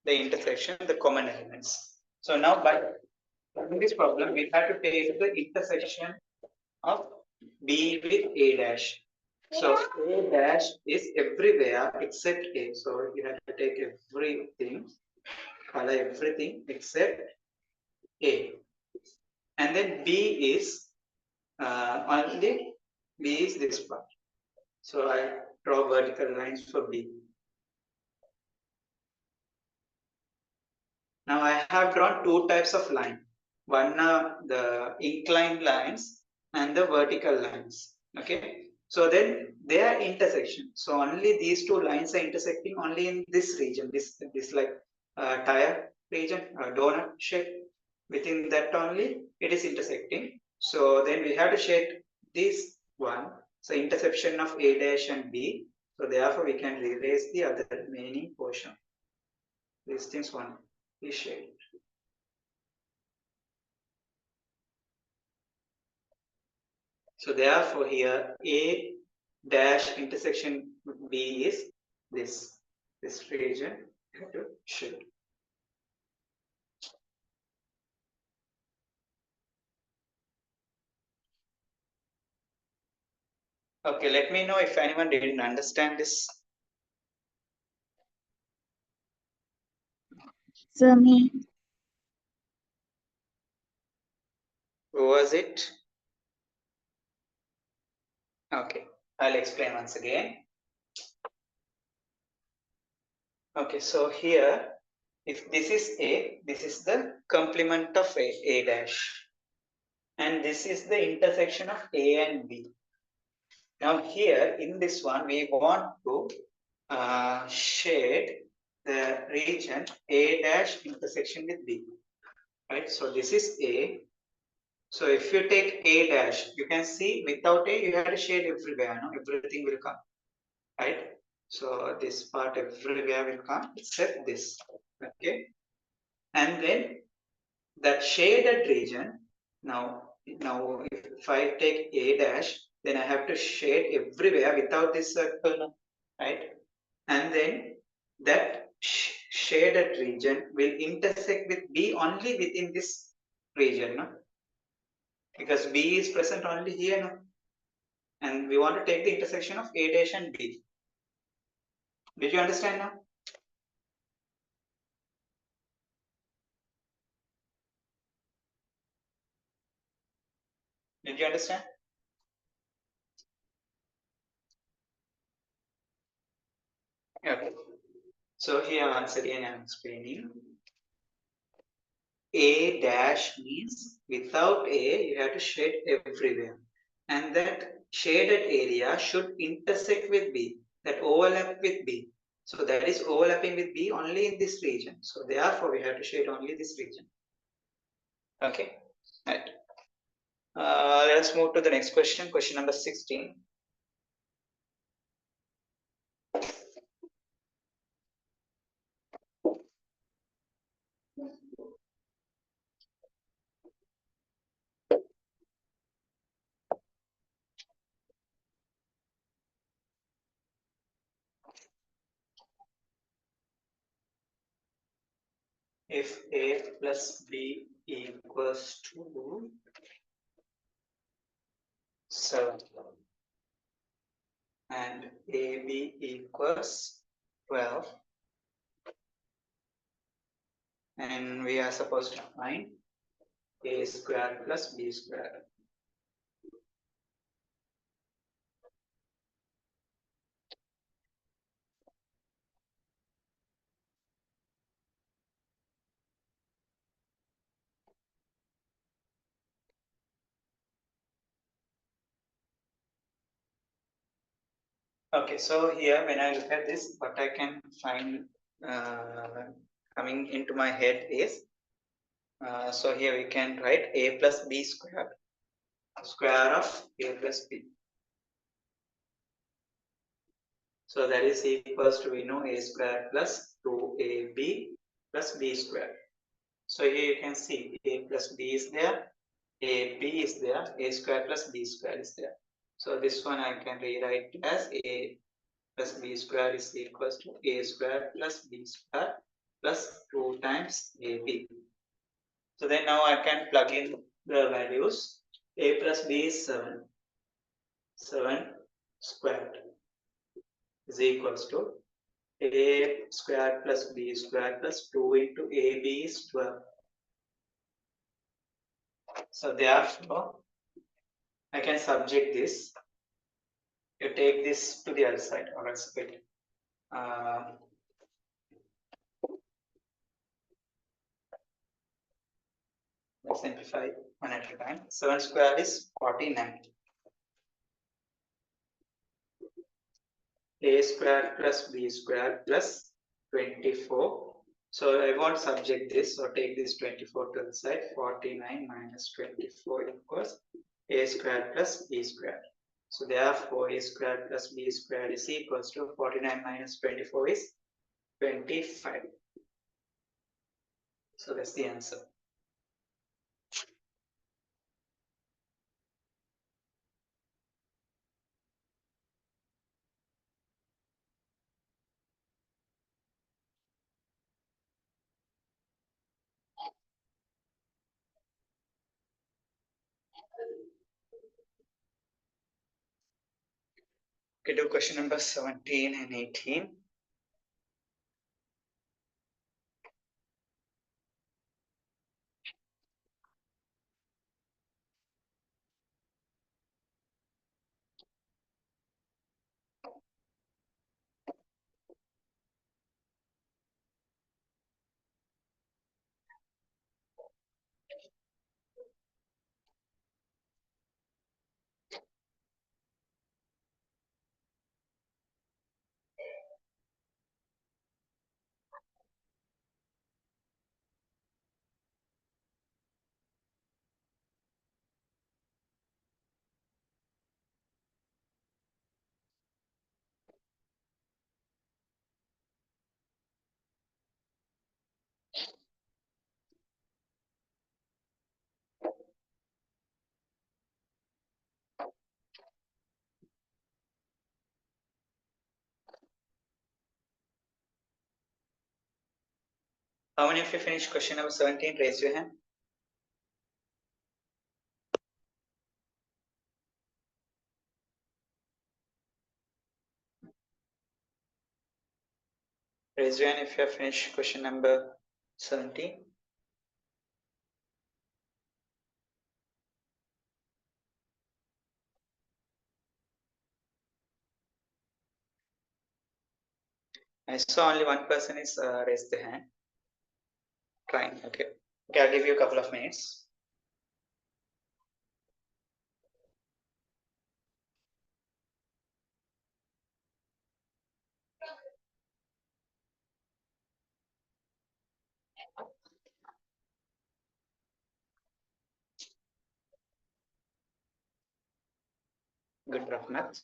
Speaker 1: The intersection, the common elements. So now by in this problem, we have to take the intersection of B with A dash. So A dash is everywhere except A. So you have to take everything, color everything except A. And then B is only B is this part. So I draw vertical lines for B. Now I have drawn two types of line. One are the inclined lines and the vertical lines. Okay. So then they are intersection. So only these two lines are intersecting only in this region. This like tire region, donut shape. Within that only it is intersecting. So then we have to shade this one. So intersection of A dash and B. So therefore we can erase the other remaining portion. These things one is shaded. So therefore here A dash intersection B is this region to shade. Okay, let me know if anyone didn't understand this.
Speaker 2: Sir, me.
Speaker 1: Who was it? Okay, I'll explain once again. Okay, so here, if this is A, this is the complement of A dash. And this is the intersection of A and B. Now here, in this one, we want to shade the region A dash intersection with B. Right, so this is A. So if you take A dash, you can see without A, you have to shade everywhere, no? Everything will come, right? So this part everywhere will come except this, okay? And then that shaded region, now if I take A dash, then I have to shade everywhere without this circle, right? And then that shaded region will intersect with B only within this region, no? Because B is present only here, no? And we want to take the intersection of A dash and B. Did you understand now? Did you understand? Okay. So here once again I am explaining. A dash means without A you have to shade everywhere. And that shaded area should intersect with B, that overlap with B. So that is overlapping with B only in this region. So therefore we have to shade only this region. Okay. Right. Let's move to the next question, question number 16. If A plus B equals to 7 and AB equals 12, and we are supposed to find A square plus B square. Okay, so here when I look at this, what I can find coming into my head is, so here we can write A plus B square, square of A plus B. So that is equals to, we know, A square plus 2AB plus B square. So here you can see A plus B is there, AB is there, A square plus B square is there. So this one I can rewrite as A plus B square is equals to A square plus B square plus 2 times AB. So then now I can plug in the values. A plus B is 7. 7 squared is equals to A square plus B square plus 2 into AB is 12. So therefore, I can subject this. You take this to the other side, or else wait. Let's simplify one at a time. 7 squared is 49. A square plus B square plus 24. So I won't subject this, so take this 24 to the side. 49 minus 24 equals A square plus B square. So therefore A square plus B square is equals to 49 minus 24 is 25. So that's the answer. Okay, do question number 17 and 18. How many of you finished question number 17? Raise your hand. Raise your hand if you have finished question number 17. I saw only one person is raised the hand. Trying. Okay. Okay, I'll give you a couple of minutes. Good, Rahmat.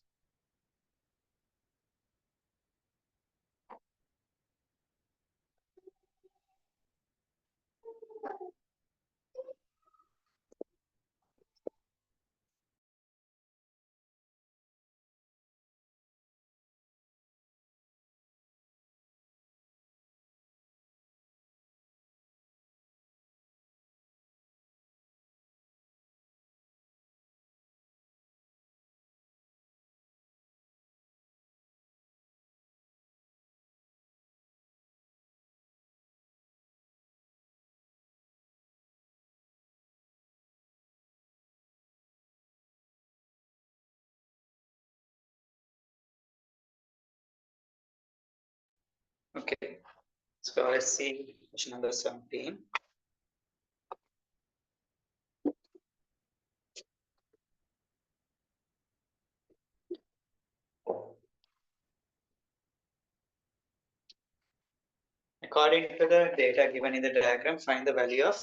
Speaker 1: Okay. So let's see question number 17. According to the data given in the diagram, find the value of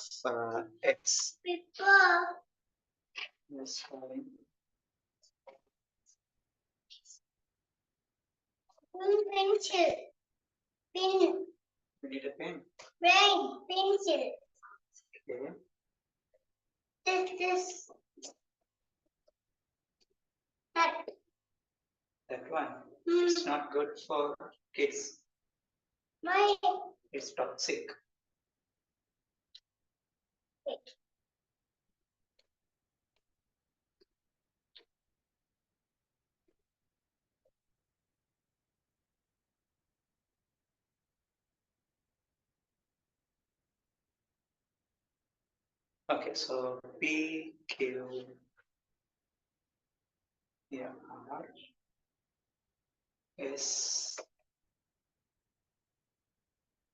Speaker 1: x. Yes, fine.
Speaker 3: Pencil. Pen.
Speaker 1: You need a pen.
Speaker 3: Pen. Pencil.
Speaker 1: Okay.
Speaker 3: This. That.
Speaker 1: That one. It's not good for kids.
Speaker 3: My.
Speaker 1: It's toxic. Okay, so P, Q, yeah, R, S,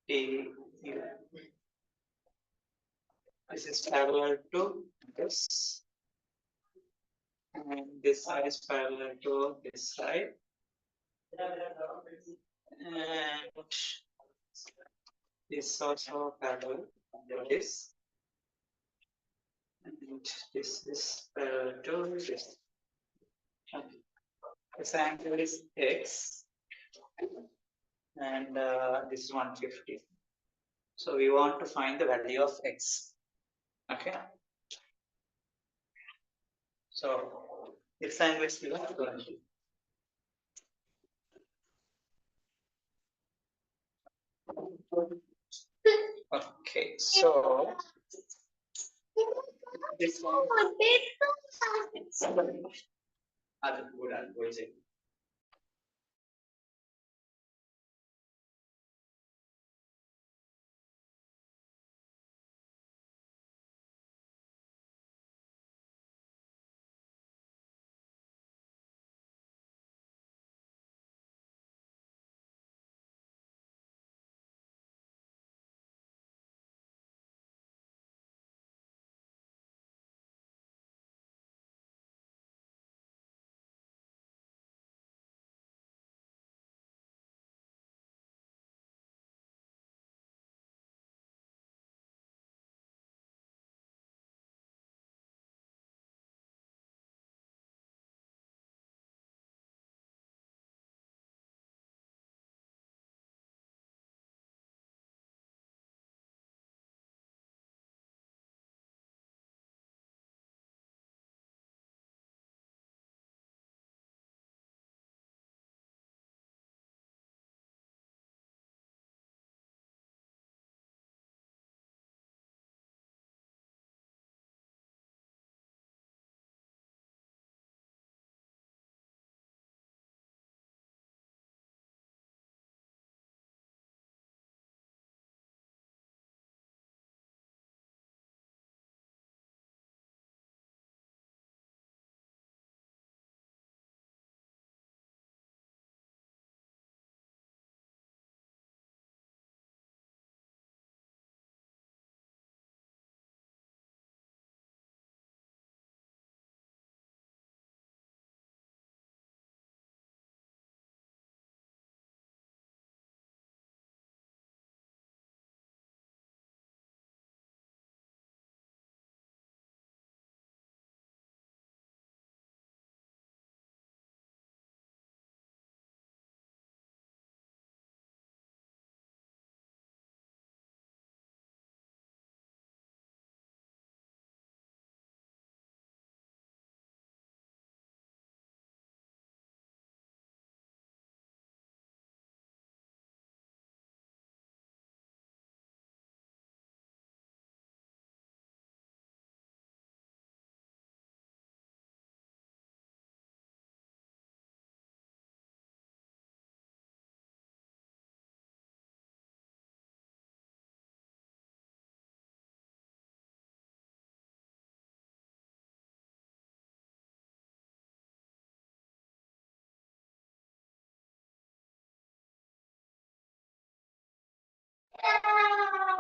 Speaker 1: T, U. This is parallel to this, and this side is parallel to this side, and this also parallel to this, and this is parallel to this. Okay. This angle is x, and this is 150. So we want to find the value of x. Okay. So this angle is given 20. Okay, so this one. Good, good.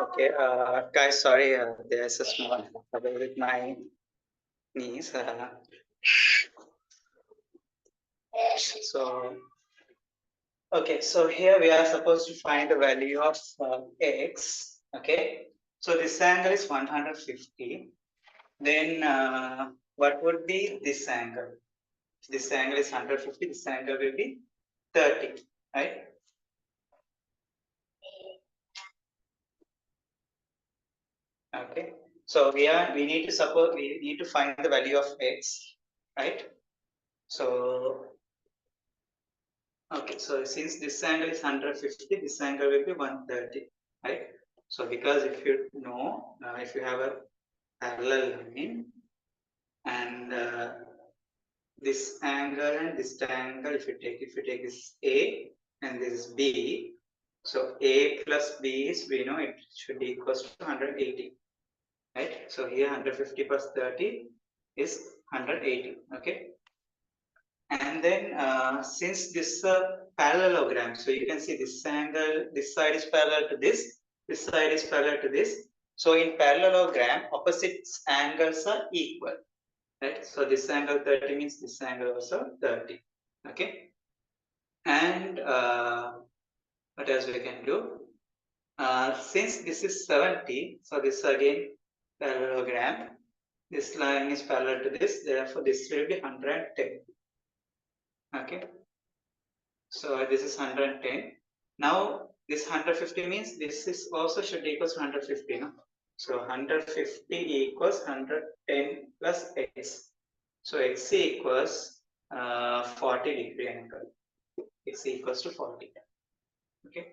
Speaker 1: Okay, guys, sorry, there's a small trouble with my knees. So, okay, so here we are supposed to find the value of x. Okay, so this angle is 150. Then what would be this angle? This angle is 150. This angle will be 30, right? Okay, so we need to find the value of x, right? So okay, so since this angle is 150, this angle will be 130, right? So because if you know, if you have a parallel line and this angle and this angle, if you take this A and this is B, so A plus B is, we know it should be equals to 180, right? So here 150 plus 30 is 180, okay? And then since this is a parallelogram, so you can see this angle, this side is parallel to this side is parallel to this. So in parallelogram, opposite angles are equal, right? So this angle 30 means this angle also 30, okay? And what else we can do? Since this is 70, so this again parallelogram, this line is parallel to this, therefore this will be 110, okay? So this is 110. Now this 150 means this is also should equals 150. No? So 150 equals 110 plus x. So x equals 40-degree angle. X equals to 40. Okay.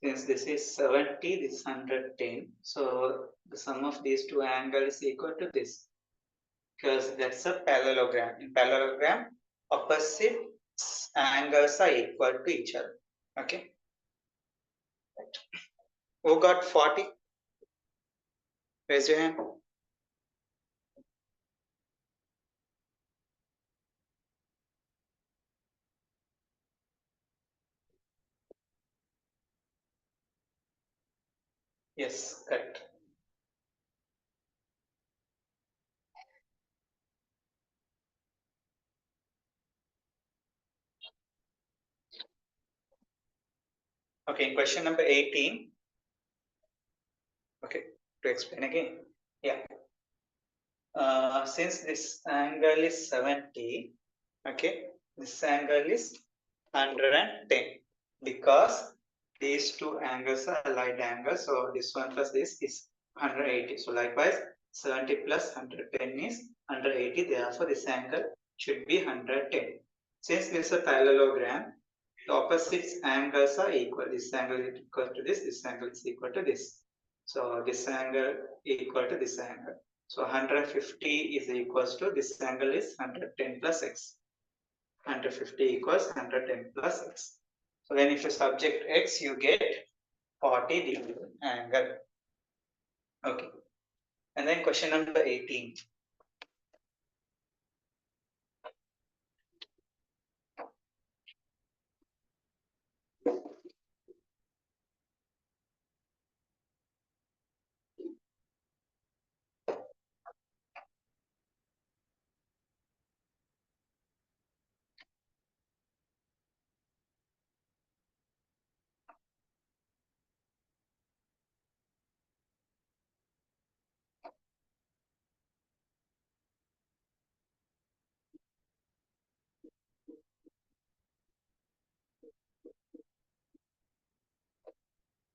Speaker 1: Since this is 70, this is 110. So the sum of these two angles is equal to this. Because that's a parallelogram. In parallelogram, opposite angles are equal to each other. Okay. Who got 40? Raise your hand. Yes, correct. Okay, question number 18. Okay, to explain again. Yeah. Since this angle is 70, okay, this angle is 110 because these two angles are allied angles. So this one plus this is 180. So likewise, 70 plus 110 is 180. Therefore, this angle should be 110. Since this is a parallelogram, the opposite angles are equal. This angle is equal to this angle is equal to this. So this angle equal to this angle. So 150 is equals to this angle is 110 plus x. 150 equals 110 plus x. So then if you subject x, you get 40-degree angle. Okay. And then question number 18.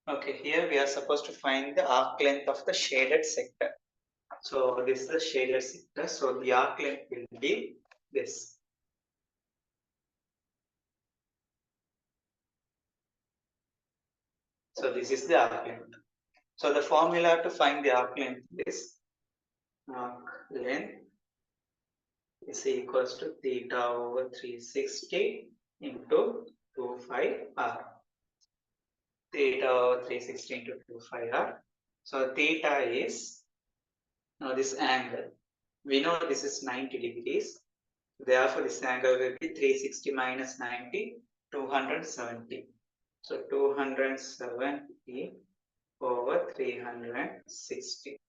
Speaker 1: Okay, here we are supposed to find the arc length of the shaded sector. So this is the shaded sector. So the arc length will be this. So this is the arc length. So the formula to find the arc length is arc length is equals to theta over 360 into 25r. Theta over 360 into 25r. So theta is now this angle. We know this is 90 degrees. Therefore, this angle will be 360 minus 90, 270. So 270 over 360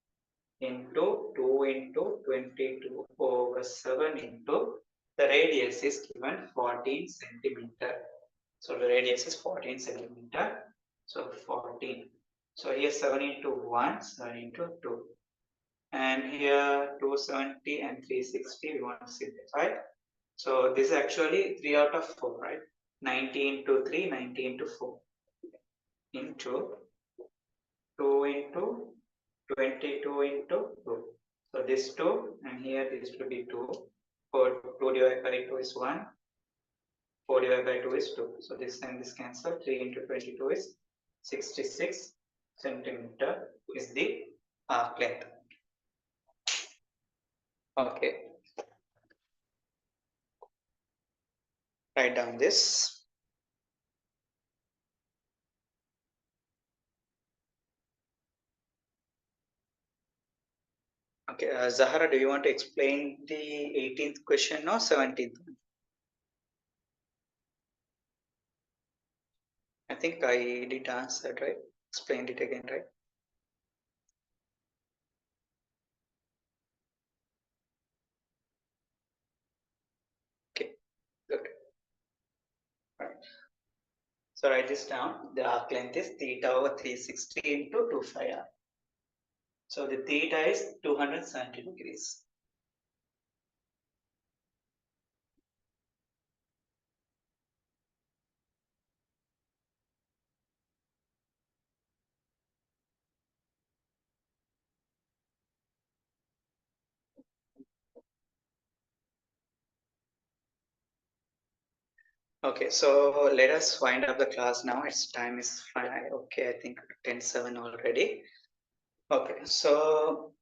Speaker 1: into 2 into 22 over 7 into the radius is given 14 centimeter. So the radius is 14 centimeter. So 14. So here 7 into 1, 7 into 2. And here 270 and 360 we want to simplify. So this is actually 3 out of 4, right? 90 into 3, 90 into 4 into 2 into 22 into 2. So this 2 and here this will be 2. 2 divided by 2 is 1. 4 divided by 2 is 2. So this and this cancel. 3 into 22 is 66 centimeter is the arc length. Okay. Write down this. Okay, Zahara, do you want to explain the 18th question or 17th? I think I did answer, right? Explained it again, right? Okay, good. Right. So write this down. The arc length is theta over 360 into 25r. So the theta is 270 degrees. Okay, so let us wind up the class now. Its time is fine. Okay, I think 10:07 already. Okay, so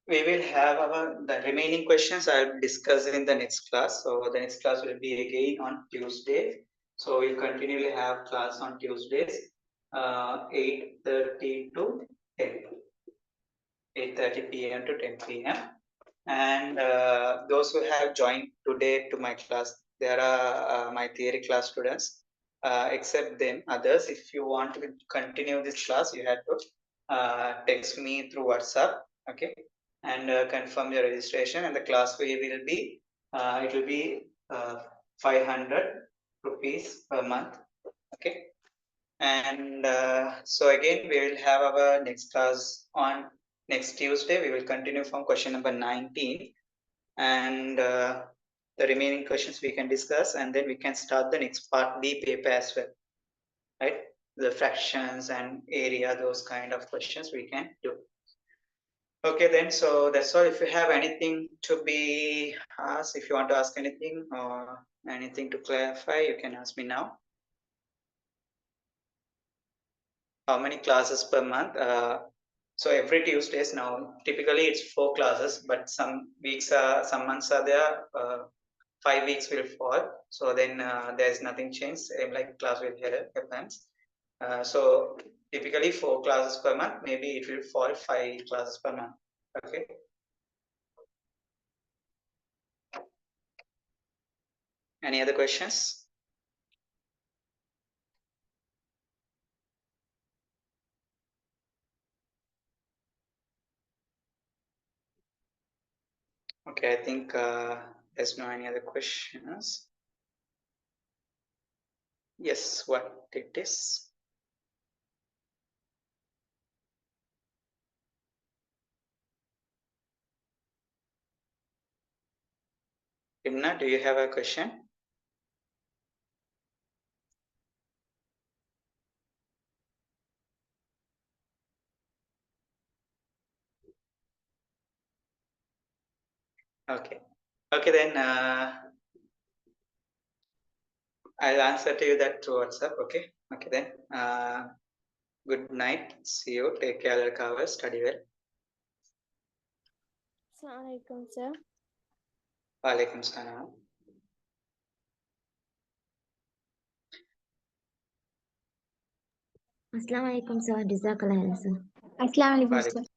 Speaker 1: we will have the remaining questions I'll discuss in the next class. So the next class will be again on Tuesday. So we'll continually have class on Tuesdays, 8:30 to 10. 8:30 p.m. to 10 p.m. And those who have joined today to my class, there are my theory class students. Except them, others, if you want to continue this class, you have to text me through WhatsApp, okay, and confirm your registration. And the class fee will be it will be 500 rupees per month, okay. And so again, we will have our next class on next Tuesday. We will continue from question number 19, and the remaining questions we can discuss, and then we can start the next part B paper as well, right? The fractions and area, those kind of questions we can do. Okay, then, so that's all. If you have anything to be asked, if you want to ask anything or anything to clarify, you can ask me now. How many classes per month? So every Tuesdays now, typically it's 4 classes, but some weeks, some months are there, 5 weeks will fall. So then there's nothing changed, like class will happens. So typically 4 classes per month, maybe it will fall 5 classes per month. Okay. Any other questions? Okay, I think there's no any other questions. Yes, what it is? Imna, do you have a question? Okay. Okay, then I'll answer to you that through WhatsApp. Okay. Okay, then. Good night. See you. Take care, Cover. Study well.
Speaker 4: Assalamualaikum, sir.
Speaker 1: Walaikum salam.
Speaker 2: Assalamualaikum sir. Jazakallah, sir.
Speaker 4: Assalamualaikum,
Speaker 1: Walaikum
Speaker 4: sir.